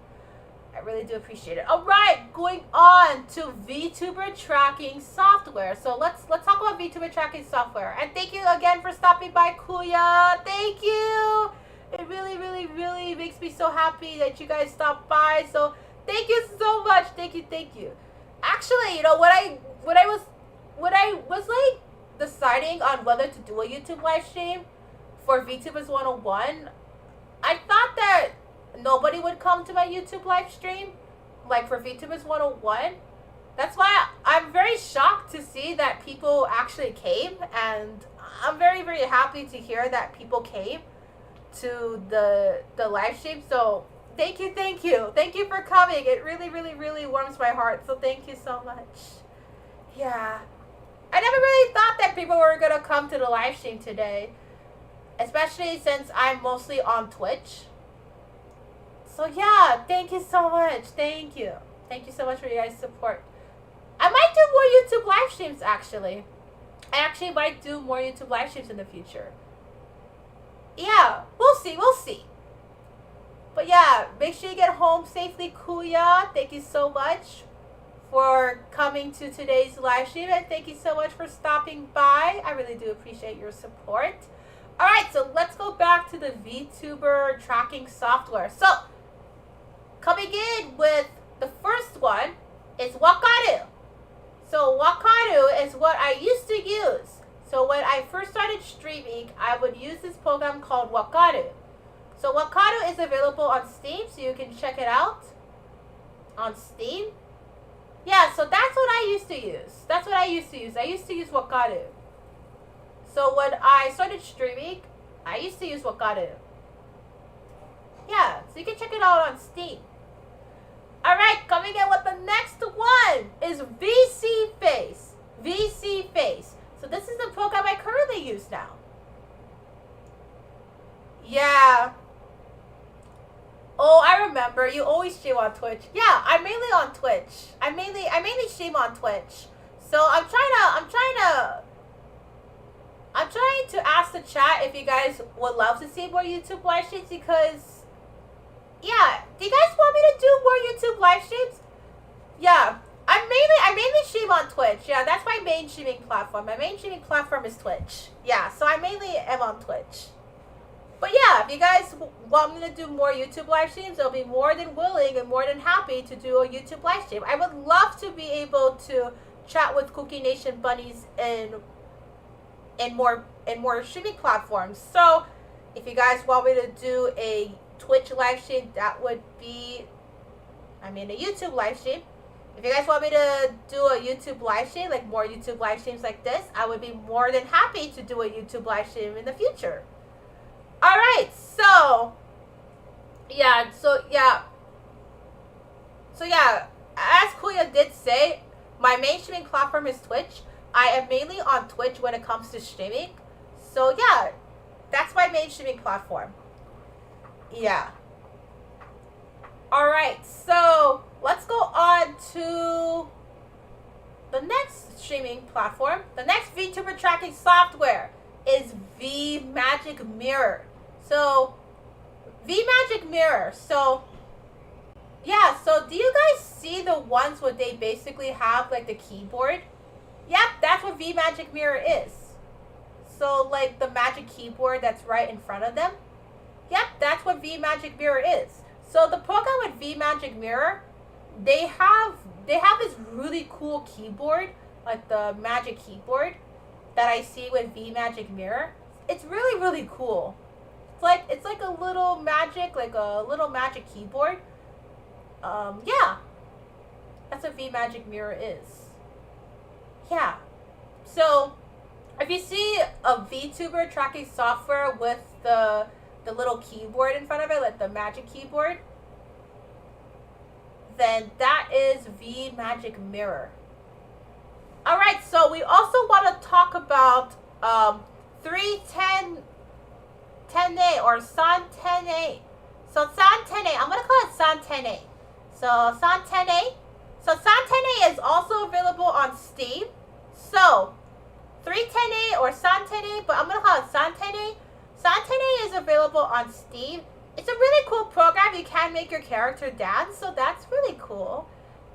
I really do appreciate it. All right, going on to VTuber tracking software. So let's talk about VTuber tracking software. And thank you again for stopping by, Kuya. Thank you. It really makes me so happy that you guys stopped by. So thank you so much. Thank you. Actually, you know, when I was like deciding on whether to do a YouTube live stream for VTubers 101, I thought that nobody would come to my YouTube live stream, like for VTubers 101. That's why I'm very shocked to see that people actually came, and I'm very happy to hear that people came to the live stream. So thank you for coming. It really warms my heart. So thank you so much. Yeah, I never really thought that people were gonna come to the live stream today, especially since I'm mostly on Twitch. So yeah, thank you so much. Thank you so much for your guys' support. I might do more YouTube live streams, actually. I actually might do more YouTube live streams in the future. Yeah, we'll see. But yeah, make sure you get home safely, Kuya. Thank you so much for coming to today's live stream, and thank you so much for stopping by. I really do appreciate your support. Alright, so let's go back to the VTuber tracking software. So, coming in with the first one is Wakaru. So Wakaru is what I used to use. So when I first started streaming, I would use this program called Wakaru. So Wakaru is available on Steam, so you can check it out on Steam. Yeah, so that's what I used to use. That's what I used to use. I used to use Wakaru. So when I started streaming, I used to use Wakaru. Yeah, so you can check it out on Steam. Alright, coming in with the next one is VC Face. VC Face. So this is the program I currently use now. Yeah. Oh, I remember. You always stream on Twitch. Yeah, I'm mainly on Twitch. I mainly stream on Twitch. So I'm trying to ask the chat if you guys would love to see more YouTube live streams, because yeah, do you guys want me to do more YouTube live streams? Yeah, I mainly stream on Twitch. Yeah, that's my main streaming platform. My main streaming platform is Twitch. Yeah, so I mainly am on Twitch. But yeah, if you guys want me to do more YouTube live streams, I'll be more than willing and more than happy to do a YouTube live stream. I would love to be able to chat with Cookie Nation bunnies and more streaming platforms. So if you guys want me to do a Twitch live stream, that would be, a YouTube live stream. If you guys want me to do a YouTube live stream, like more YouTube live streams like this, I would be more than happy to do a YouTube live stream in the future. Alright, so yeah, as Kuya did say, my main streaming platform is Twitch. I am mainly on Twitch when it comes to streaming. So yeah, that's my main streaming platform. Yeah. Alright, so let's go on to the next streaming platform. The next VTuber tracking software is VMagic Mirror. So VMagic Mirror. So yeah, so do you guys see the ones where they basically have like the keyboard? Yep, that's what VMagic Mirror is. So like the magic keyboard that's right in front of them. Yep, that's what VMagic Mirror is. So the program with VMagic Mirror, they have this really cool keyboard, like the magic keyboard that I see with VMagic Mirror. It's really, really cool. It's like a little magic keyboard. Yeah, that's what VMagic Mirror is. Yeah. So if you see a VTuber tracking software with the little keyboard in front of it, like the magic keyboard, then that is VMagic Mirror. Alright, so we also want to talk about 310 or San 10A. So San 10A, I'm going to call it San 10A. So San 10A. So San 10A is also available on Steam. So 310A or San 10A, but I'm going to call it San 10A. San 10A is available on Steam. It's a really cool program. You can make your character dance, so that's really cool.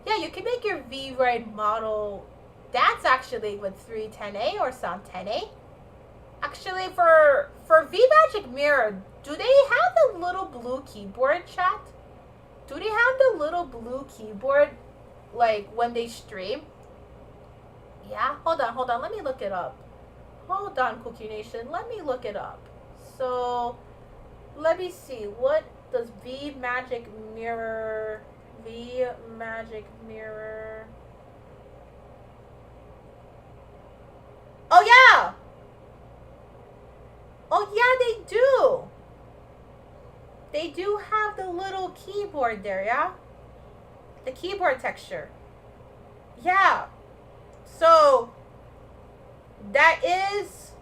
Yeah, you can make your V-Ride model dance actually with 310A or San 10A. Actually, for VMagic Mirror, do they have the little blue keyboard, chat? Do they have the little blue keyboard, like, when they stream? Yeah, hold on, let me look it up. Hold on, Cookie Nation, let me look it up. So, let me see, what does VMagic Mirror... Oh, yeah! Oh, yeah, they do! They do have the little keyboard there, yeah? The keyboard texture. Yeah. So, that is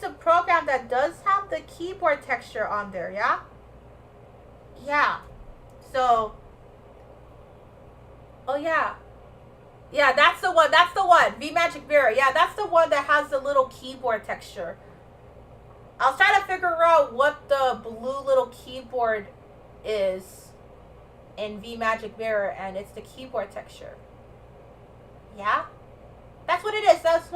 the program that does have the keyboard texture on there, yeah? Yeah. So, oh yeah. Yeah, that's the one, VMagic Mirror. Yeah, that's the one that has the little keyboard texture. I was trying to figure out what the blue little keyboard is in VMagic Mirror, and it's the keyboard texture. Yeah? That's what it is, That's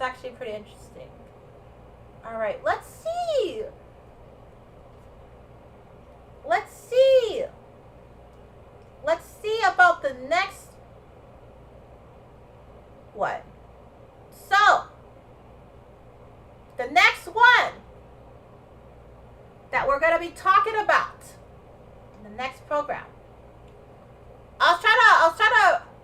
actually pretty interesting. Alright, let's see. Let's see about the next one. So, the next one that we're going to be talking about Next program. I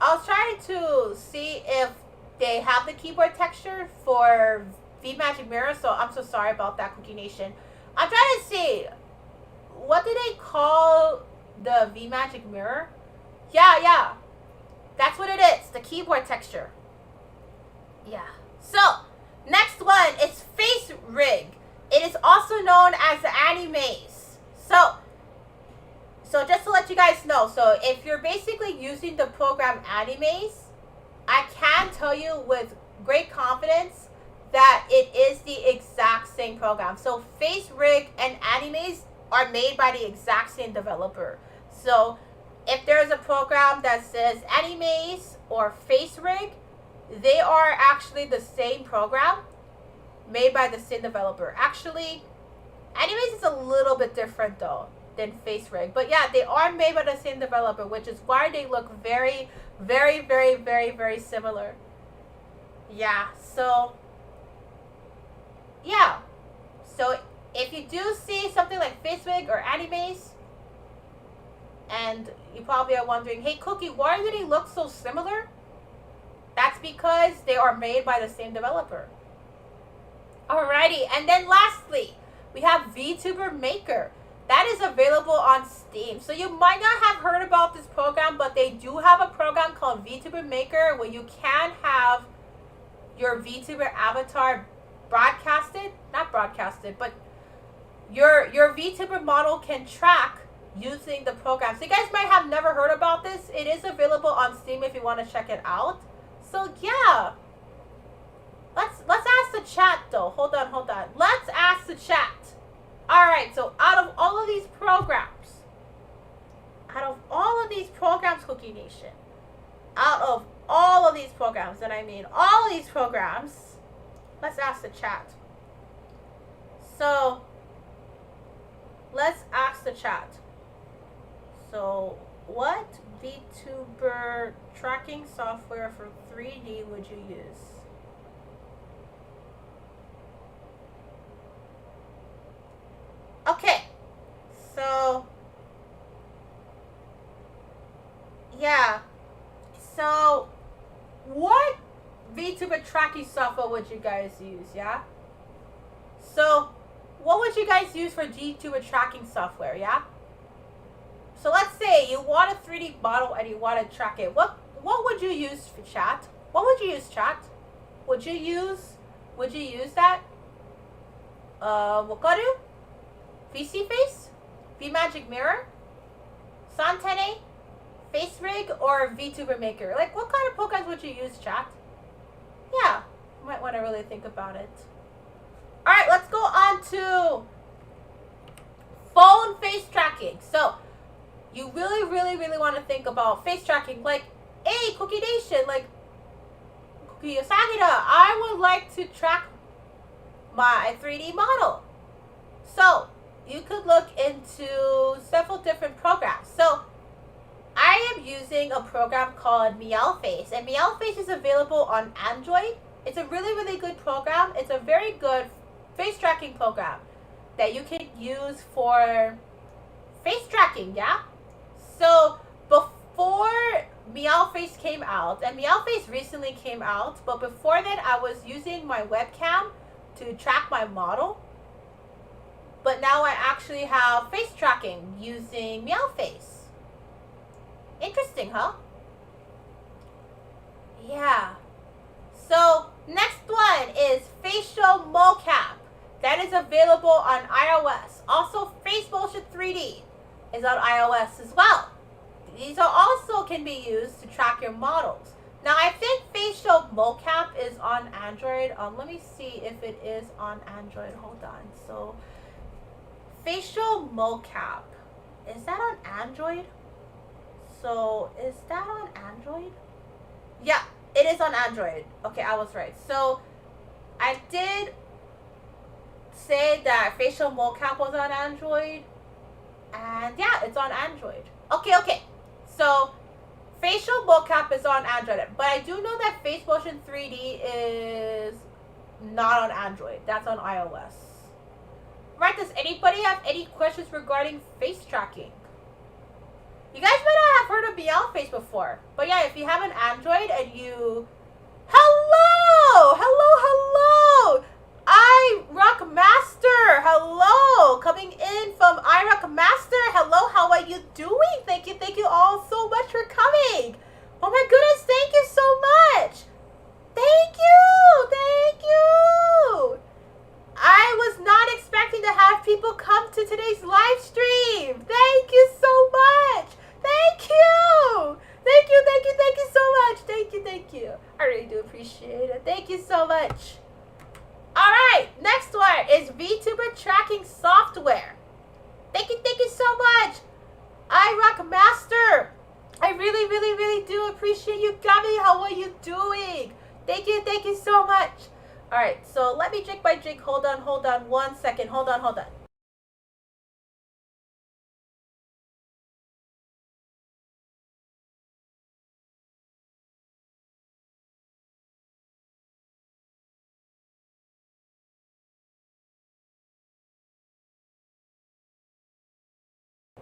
was trying to see if they have the keyboard texture for VMagic Mirror, so I'm so sorry about that, Cookie Nation. I'm trying to see, what do they call the VMagic Mirror? Yeah. That's what it is, the keyboard texture. Yeah. So, next one is Face Rig. It is also known as the Animaze. So just to let you guys know, so if you're basically using the program Animaze, I can tell you with great confidence that it is the exact same program. So Face Rig and Animaze are made by the exact same developer. So if there's a program that says Animaze or Face Rig, they are actually the same program made by the same developer. Actually, Animaze is a little bit different though than Face Rig. But yeah, they are made by the same developer, which is why they look very, very, very, very, very similar. Yeah, so yeah. So if you do see something like Face Rig or Animaze, and you probably are wondering, hey Cookie, why do they look so similar? That's because they are made by the same developer. Alrighty, and then lastly, we have VTuber Maker. That is available on Steam. So you might not have heard about this program, but they do have a program called VTuber Maker where you can have your VTuber avatar broadcasted, not broadcasted, but your VTuber model can track using the program. So you guys might have never heard about this. It is available on Steam if you want to check it out. So yeah. Let's ask the chat though. Hold on. Let's ask the chat. Alright, so out of all of these programs, Cookie Nation, out of all of these programs, and I mean all of these programs, let's ask the chat. So, let's ask the chat. So, what VTuber tracking software for 3D would you use? Okay, so, yeah, so, what VTuber tracking software would you guys use, yeah? So, what would you guys use for VTuber tracking software, yeah? So let's say you want a 3D model and you want to track it. What would you use for chat? What would you use, chat? Would you use that? Wakaru? VC Face? VMagic Mirror? Santene? Face Rig? Or VTuber Maker? Like, what kind of programs would you use, chat? Yeah, you might want to really think about it. Alright, let's go on to phone face tracking. So, you really, really, really want to think about face tracking. Like, hey, Cookie Nation, like, Cooky Usagida, I would like to track my 3D model. So, you could look into several different programs. So, I am using a program called Meowface, and Meowface is available on Android. It's a really, really good program. It's a very good face tracking program that you can use for face tracking, yeah? So, before Meowface came out, and Meowface recently came out, but before that I was using my webcam to track my model. But now I actually have face tracking using Meowface. Interesting, huh? Yeah. So, next one is facial mocap. That is available on iOS. Also, Face Motion 3D is on iOS as well. These are also can be used to track your models. Now, I think facial mocap is on Android. Let me see if it is on Android. Hold on. So, facial mocap. Is that on Android? So, is that on Android? Yeah, it is on Android. Okay, I was right. So, I did say that facial mocap was on Android. And yeah, it's on Android. Okay. So, facial mocap is on Android. But I do know that Face Motion 3D is not on Android. That's on iOS. Right, does anybody have any questions regarding face tracking? You guys might not have heard of Meowface before. But yeah, if you have an Android and you... Hello! iRock Master! Hello! Coming in from iRock Master. Hello, how are you doing? Thank you all so much for coming. Oh my goodness, thank you so much. Thank you! I was not expecting to have people come to today's live stream. Thank you so much. Thank you so much. Thank you. I really do appreciate it. Thank you so much. Alright, next one is VTuber tracking software. Thank you so much. iRock Master. I really do appreciate you, Gabby. How are you doing? Thank you so much. Alright, so let me drink my drink. Hold on 1 second. Hold on.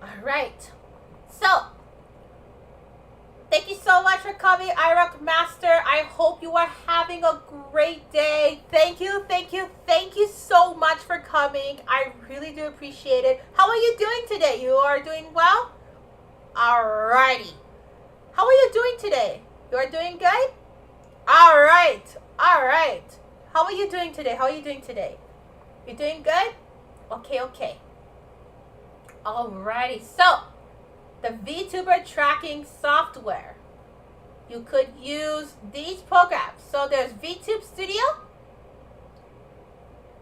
Alright, so thank you so much for coming, iRock Master. I hope you are having a great day. Thank you so much for coming. I really do appreciate it. How are you doing today? You are doing well? Alrighty. How are you doing today? You are doing good? Alright. How are you doing today? You doing good? Okay. Alrighty, so the VTuber tracking software. You could use these programs. So there's VTube Studio.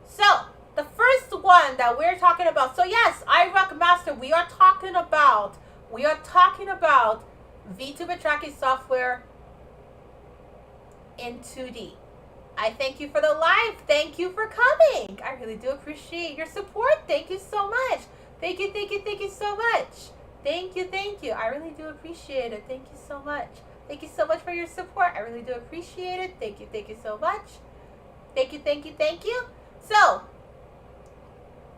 So the first one that we're talking about. So yes, iRock Master, we are talking about VTuber tracking software in 2D. I thank you for the live. Thank you for coming. I really do appreciate your support. Thank you so much. Thank you so much. Thank you. I really do appreciate it. Thank you so much. Thank you so much for your support. I really do appreciate it. Thank you so much. Thank you. So,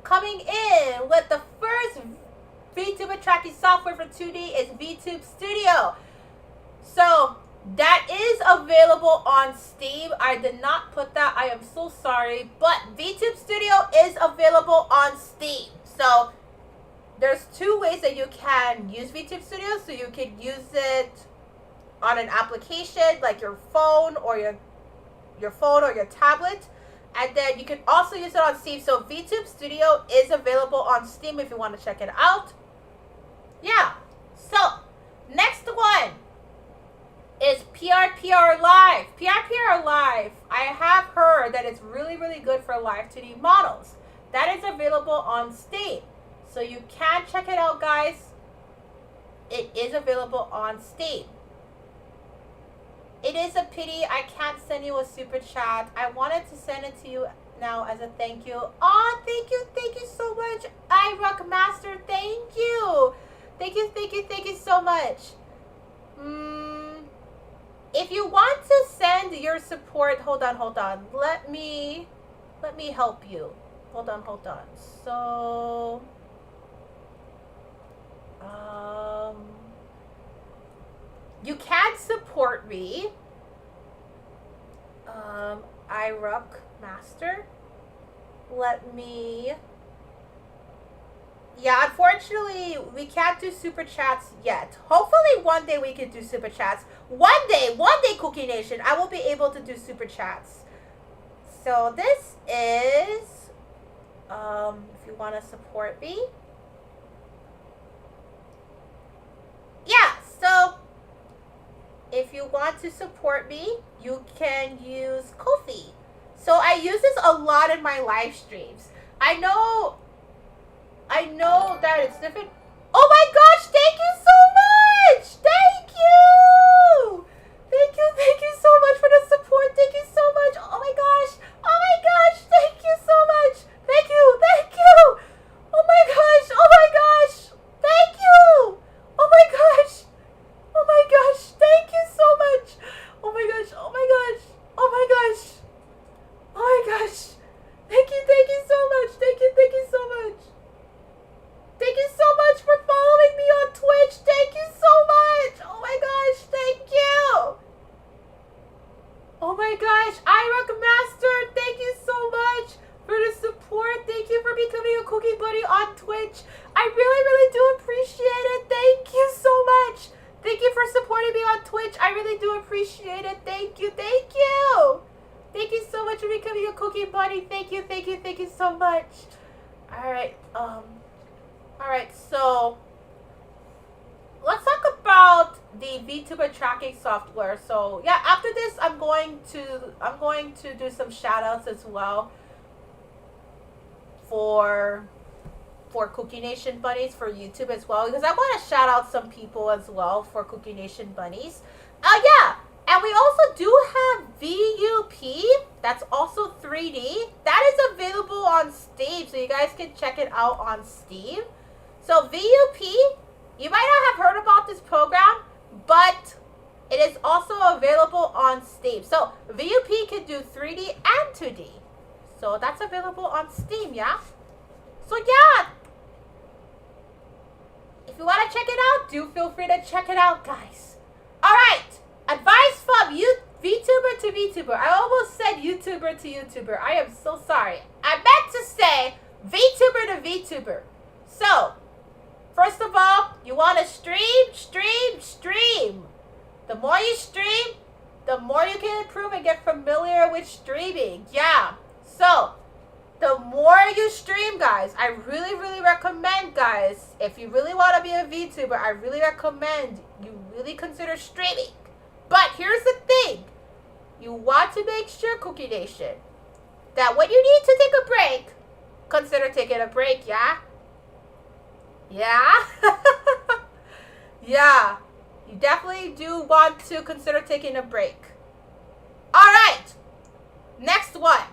coming in with the first VTuber tracking software for 2D is VTube Studio. So, that is available on Steam. I did not put that. I am so sorry. But VTube Studio is available on Steam. So, there's two ways that you can use VTube Studio. So you can use it on an application like your phone or your tablet, and then you can also use it on Steam. So VTube Studio is available on Steam if you want to check it out. Yeah. So next one is PRPR Live. PRPR Live. I have heard that it's really good for live 2D models. That is available on Steam. So you can check it out, guys. It is available on Steam. It is a pity I can't send you a super chat. I wanted to send it to you now as a thank you. Oh, thank you so much, iRock Master. Thank you so much. If you want to send your support, hold on. Let me help you. Hold on. So you can support me, iRock Master. Yeah, unfortunately, we can't do super chats yet. Hopefully, one day we can do super chats. One day, Cookie Nation, I will be able to do super chats. So this is, if you want to support me. Yeah, so if you want to support me, you can use Ko-fi. So I use this a lot in my live streams. I know that it's different. Oh my gosh, thank you so much! Thank you so much for the support. Thank you so much. Oh my gosh, thank you so much. Thank you. Oh my gosh, thank you. Oh my gosh, thank you so much. Oh my gosh. Thank you so much. Thank you so much. Thank you so much for following me on Twitch. Thank you on Twitch. I really, really do appreciate it. Thank you so much. Thank you for supporting me on Twitch. I really do appreciate it. Thank you. Thank you. Thank you so much for becoming a Cookie Bunny. Thank you. Thank you. Thank you so much. Alright, so let's talk about the VTuber tracking software. So yeah, after this I'm going to do some shout outs as well for Cookie Nation Bunnies for YouTube as well, because I want to shout out some people as well for Cookie Nation Bunnies. Yeah, and we also do have VUP, that's also 3D. That is available on Steam, so you guys can check it out on Steam. So VUP, you might not have heard about this program, but it is also available on Steam. So VUP can do 3D and 2D. So that's available on Steam, yeah? So yeah, if you want to check it out, do feel free to check it out, guys. Alright, advice from VTuber to VTuber. I almost said YouTuber to YouTuber. I am so sorry. I meant to say VTuber to VTuber. So, first of all, you want to stream. The more you stream, the more you can improve and get familiar with streaming. Yeah. So, the more you stream, guys, I really, really recommend, guys, if you really want to be a VTuber, I really recommend you really consider streaming. But here's the thing. You want to make sure, Cookie Nation, that when you need to take a break, consider taking a break, yeah? Yeah? Yeah. You definitely do want to consider taking a break. Alright. Next one.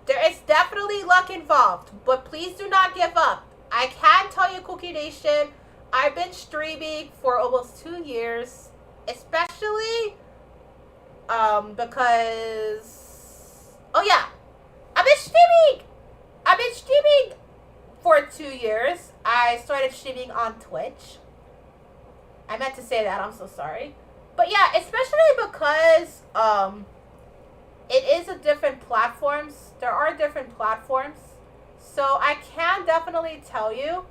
There is definitely luck involved, but please do not give up. I can tell you, Cookie Nation, I've been streaming for almost 2 years, especially because, oh yeah, I've been streaming for 2 years. I started streaming on Twitch. I meant to say that, I'm so sorry. But yeah, especially because it is a different platforms. There are different platforms. So I can definitely tell you,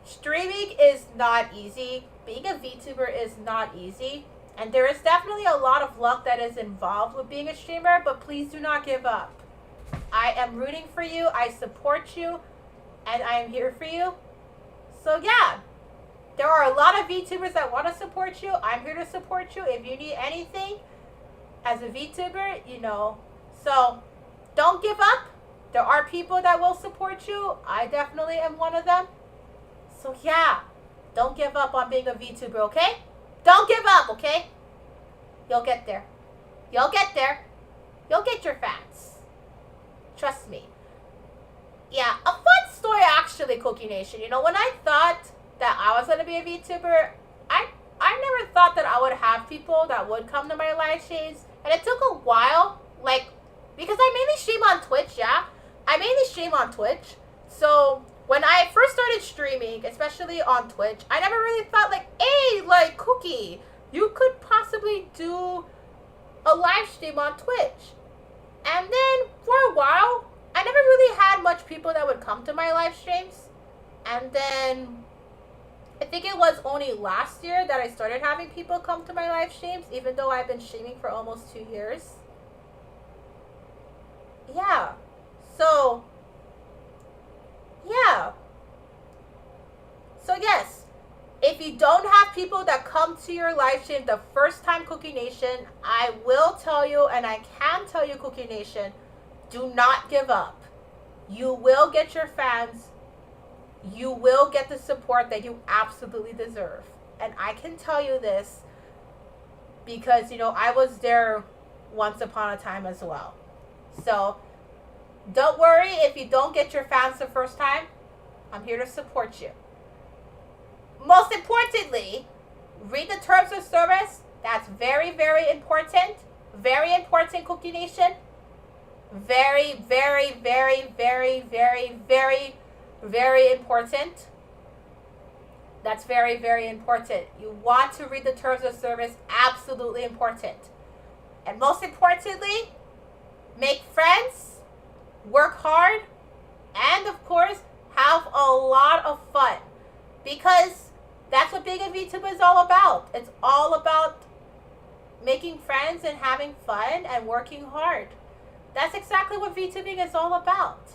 streaming is not easy. Being a VTuber is not easy. And there is definitely a lot of luck that is involved with being a streamer, but please do not give up. I am rooting for you, I support you, and I am here for you. So yeah, there are a lot of VTubers that want to support you. I'm here to support you if you need anything as a VTuber, you know. So don't give up. There are people that will support you. I definitely am one of them. So yeah, don't give up on being a VTuber, okay? Don't give up, okay? You'll get there. You'll get there. You'll get your fans. Trust me. Yeah, a fun story actually, Cookie Nation. You know, when I thought that I was going to be a VTuber, I never thought that I would have people that would come to my live streams. And it took a while, like, because I mainly stream on Twitch, yeah? I mainly stream on Twitch. So when I first started streaming, especially on Twitch, I never really thought like, hey, like, Cookie, you could possibly do a live stream on Twitch. And then for a while, I never really had much people that would come to my live streams. And then I think it was only last year that I started having people come to my live streams, even though I've been streaming for almost 2 years. Yeah. So, yeah. So yes, if you don't have people that come to your live stream the first time, Cookie Nation, I will tell you, and I can tell you, Cookie Nation, do not give up. You will get your fans. You will get the support that you absolutely deserve. And I can tell you this because, you know, I was there once upon a time as well. So don't worry if you don't get your fans the first time. I'm here to support you. Most importantly, read the terms of service. That's very, very important. Very important, Cookie Nation. Very, very, very, very, very, very, very important. That's very, very important. You want to read the terms of service. Absolutely important. And most importantly, make friends work hard, and of course, have a lot of fun. Because that's what being a VTuber is all about. It's all about making friends and having fun and working hard. That's exactly what VTubing is all about.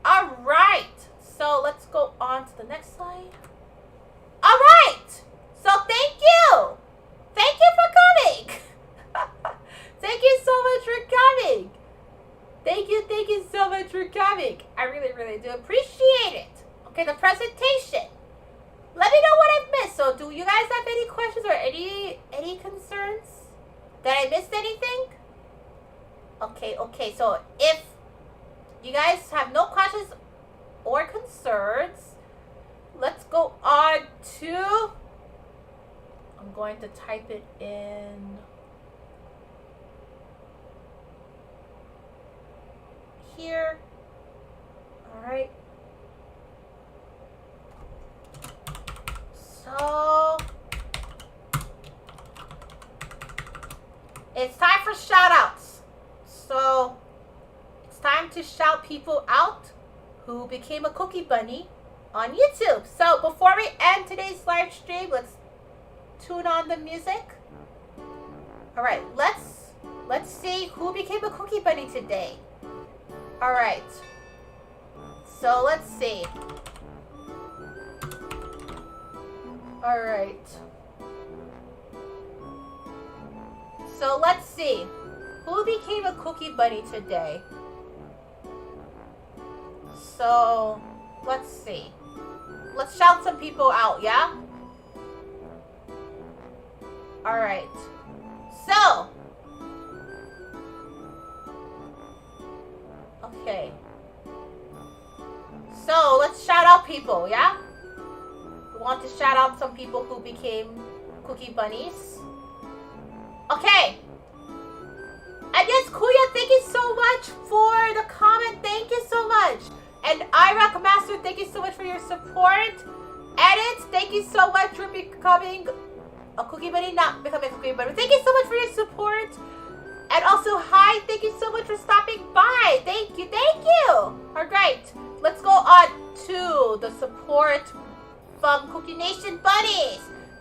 Alright, so let's go on to the next slide. Alright, so thank you. Thank you for coming. Thank you so much for coming. Thank you so much for coming. I really, really do appreciate it. Okay, the presentation. Let me know what I've missed. So do you guys have any questions or any concerns? Did I miss anything? Okay, so if you guys have no questions or concerns, let's go on to, I'm going to type it in here. All right. So it's time for shout outs. So it's time to shout people out who became a Cookie Bunny on YouTube. So before we end today's live stream, let's tune on the music. All right, let's see who became a Cookie Bunny today. All right, so let's see. All right, so let's see who became a Cookie Bunny today. So let's see. Let's shout some people out, yeah? All right. So, okay. So let's shout out people, yeah? We want to shout out some people who became Cookie Bunnies. Okay. I guess Kuya, thank you so much for the comment. Thank you so much. And iRock Master, thank you so much for your support. Edit, thank you so much for becoming a Cookie Bunny, not becoming a Cookie Bunny. Thank you so much for your support. And also, hi, thank you so much for stopping by. Thank you, thank you. All right, let's go on to the support from Cookie Nation Bunnies.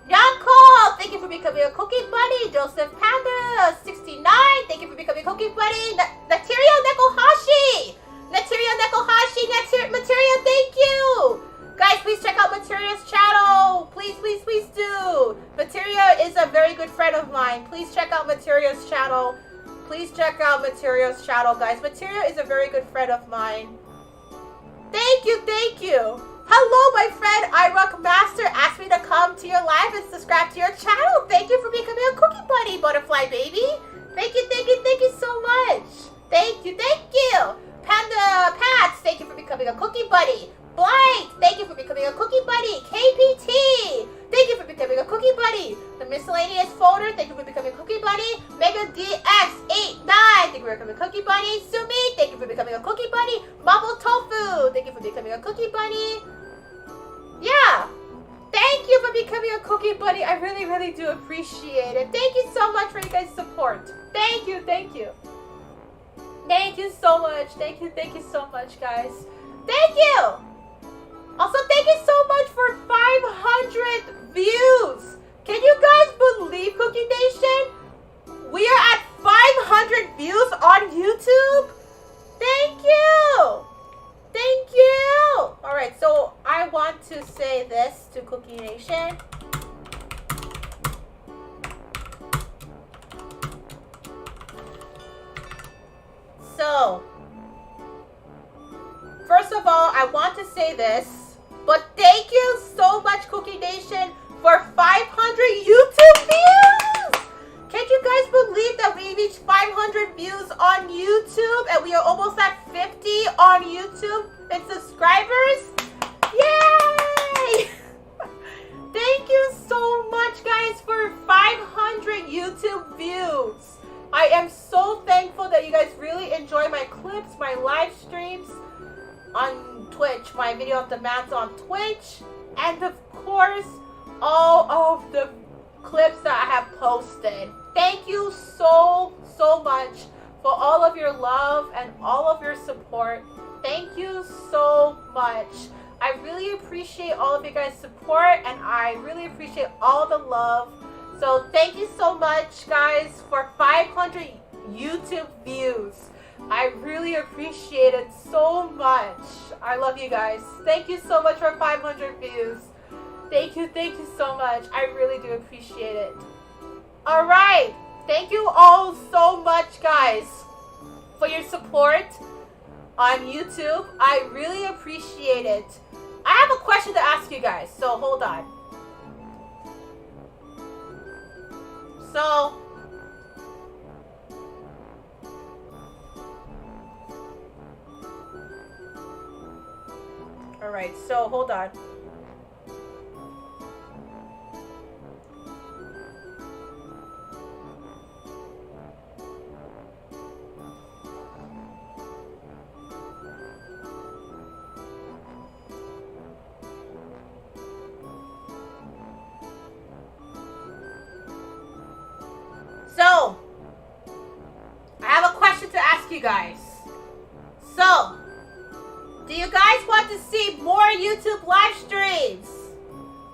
Young Cole, thank you for becoming a Cookie Bunny. Joseph Panda 69, thank you for becoming a Cookie Bunny. Naterio Nekohashi, Materia, thank you. Guys, please check out Materia's channel. Please do. Materia is a very good friend of mine. Please check out Materia's channel. Guys. Materia is a very good friend of mine. Thank you. Hello, my friend iRock Master asked me to come to your live and subscribe to your channel. Thank you for becoming a Cookie Bunny, Butterfly Baby. Thank you so much. Thank you. Panda Pats, thank you for becoming a Cookie Bunny. Blight, thank you for becoming a Cookie Bunny. KPT, thank you for becoming a Cookie Bunny. The miscellaneous folder, thank you for becoming a Cookie Bunny. Mega DX89, thank you for becoming a Cookie Bunny. Sumi, thank you for becoming a Cookie Bunny. Marble Tofu, thank you for becoming a Cookie Bunny. Yeah, thank you for becoming a Cookie Bunny. I really do appreciate it. Thank you so much for you guys' support. Thank you. Thank you so much. Thank you so much, guys. Thank you. Also, thank you so much for 500 views. Can you guys believe, Cookie Nation? We are at 500 views on YouTube. Thank you. All right, so I want to say this to Cookie Nation. So, first of all, I want to say this, but thank you so much, Cookie Nation, for 500 YouTube views! Can you guys believe that we reached 500 views on YouTube and we are almost at 50 on YouTube and subscribers? Yay! Thank you so much, guys, for 500 YouTube views. I am so thankful that you guys really enjoy my clips, my live streams on Twitch, my video on demand on Twitch, and of course, all of the clips that I have posted. Thank you so much for all of your love and all of your support. Thank you so much. I really appreciate all of you guys' support, and I really appreciate all the love. So thank you so much, guys, for 500 YouTube views. I really appreciate it so much. I love you guys. Thank you so much for 500 views. Thank you so much. I really do appreciate it. All right. Thank you all so much, guys, for your support on YouTube. I really appreciate it. I have a question to ask you guys, so hold on. So, all right, so hold on. So, I have a question to ask you guys. So, do you guys want to see more YouTube live streams?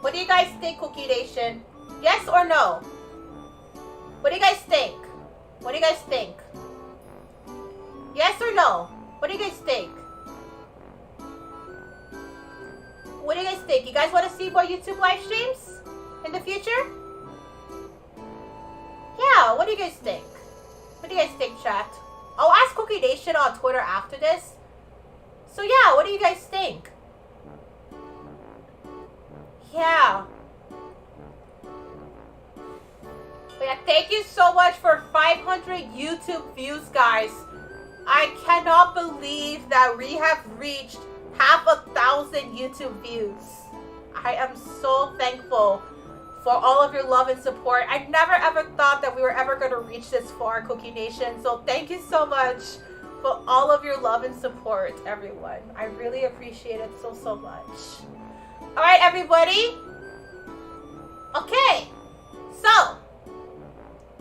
What do you guys think, Cookie Nation? Yes or no? What do you guys think? What do you guys think? Yes or no? What do you guys think? What do you guys think? You guys want to see more YouTube live streams in the future? Yeah, what do you guys think? What do you guys think, chat? I'll ask Cookie Nation on Twitter after this. So yeah, what do you guys think? Yeah. But yeah, thank you so much for 500 YouTube views, guys. I cannot believe that we have reached 1,000 YouTube views. I am so thankful for all of your love and support. I never ever thought that we were ever going to reach this far, Cookie Nation. So thank you so much for all of your love and support, everyone. I really appreciate it so much. All right, everybody. Okay. So,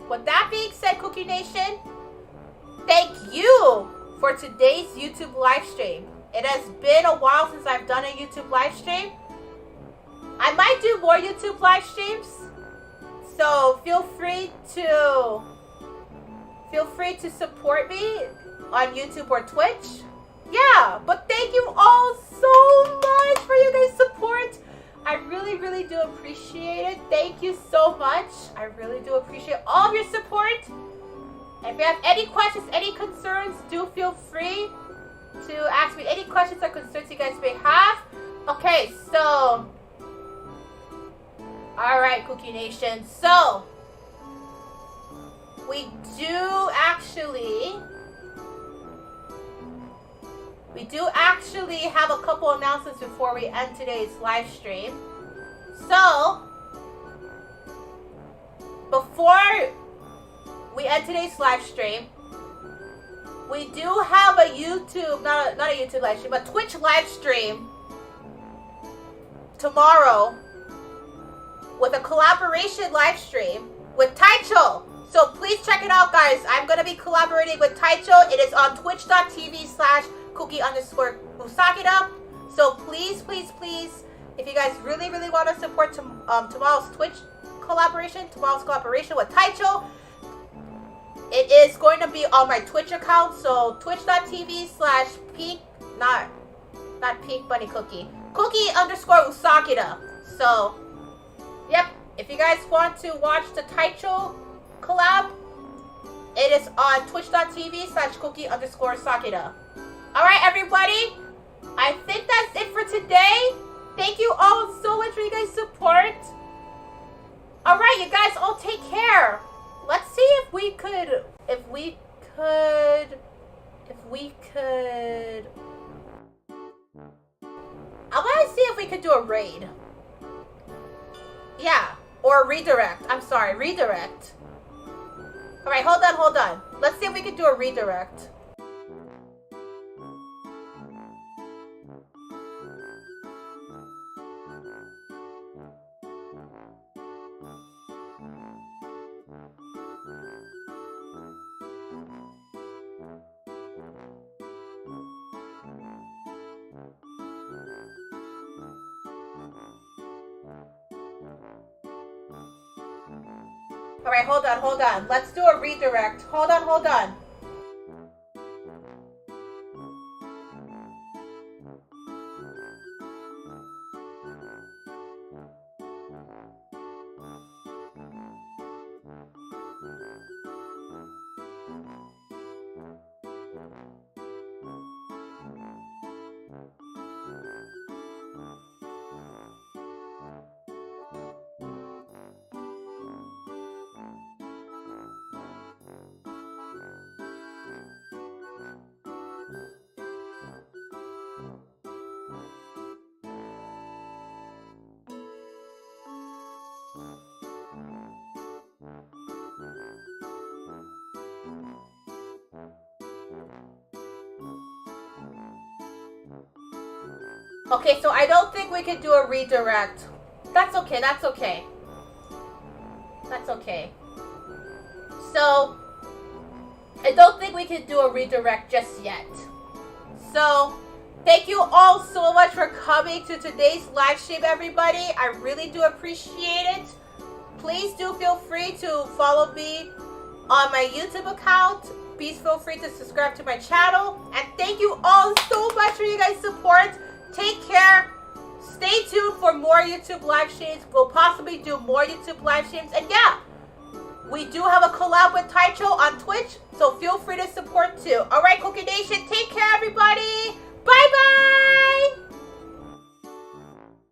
with that being said, Cookie Nation, thank you for today's YouTube live stream. It has been a while since I've done a YouTube live stream. I might do more YouTube live streams, so feel free to support me on YouTube or Twitch. Yeah, but thank you all so much for your guys' support. I really do appreciate it. Thank you so much. I really do appreciate all of your support. And if you have any questions, any concerns, do feel free to ask me any questions or concerns you guys may have. Okay, so alright, Cookie Nation. So, we do actually have a couple announcements before we end today's live stream. So, before we end today's live stream, we do have a YouTube, not a YouTube live stream, but Twitch live stream tomorrow with a collaboration live stream with Taicho. So please check it out, guys. I'm going to be collaborating with Taicho. It is on twitch.tv/cookie_usagida. So please, if you guys really want to support tomorrow's Twitch collaboration, with Taicho, it is going to be on my Twitch account. So twitch.tv/peak, not Peak Bunny Cookie, Cookie_Usagida. So yep, if you guys want to watch the Taicho collab, it is on twitch.tv/cookie_Usagida. Alright, everybody, I think that's it for today. Thank you all so much for you guys' support. Alright, you guys all take care. Let's see if we could I want to see if we could do a raid. Yeah, or a redirect. I'm sorry, redirect. Alright, hold on. Let's see if we can do a redirect. Alright, hold on. Let's do a redirect. Hold on. Okay, so I don't think we can do a redirect. That's okay. So, I don't think we can do a redirect just yet. So, thank you all so much for coming to today's live stream, everybody. I really do appreciate it. Please do feel free to follow me on my YouTube account. Please feel free to subscribe to my channel. And thank you all so much for you guys' support. Take care. Stay tuned for more YouTube live streams. We'll possibly do more YouTube live streams. And yeah, we do have a collab with Taicho on Twitch, so feel free to support too. Alright, Cooky Nation, take care, everybody. Bye-bye.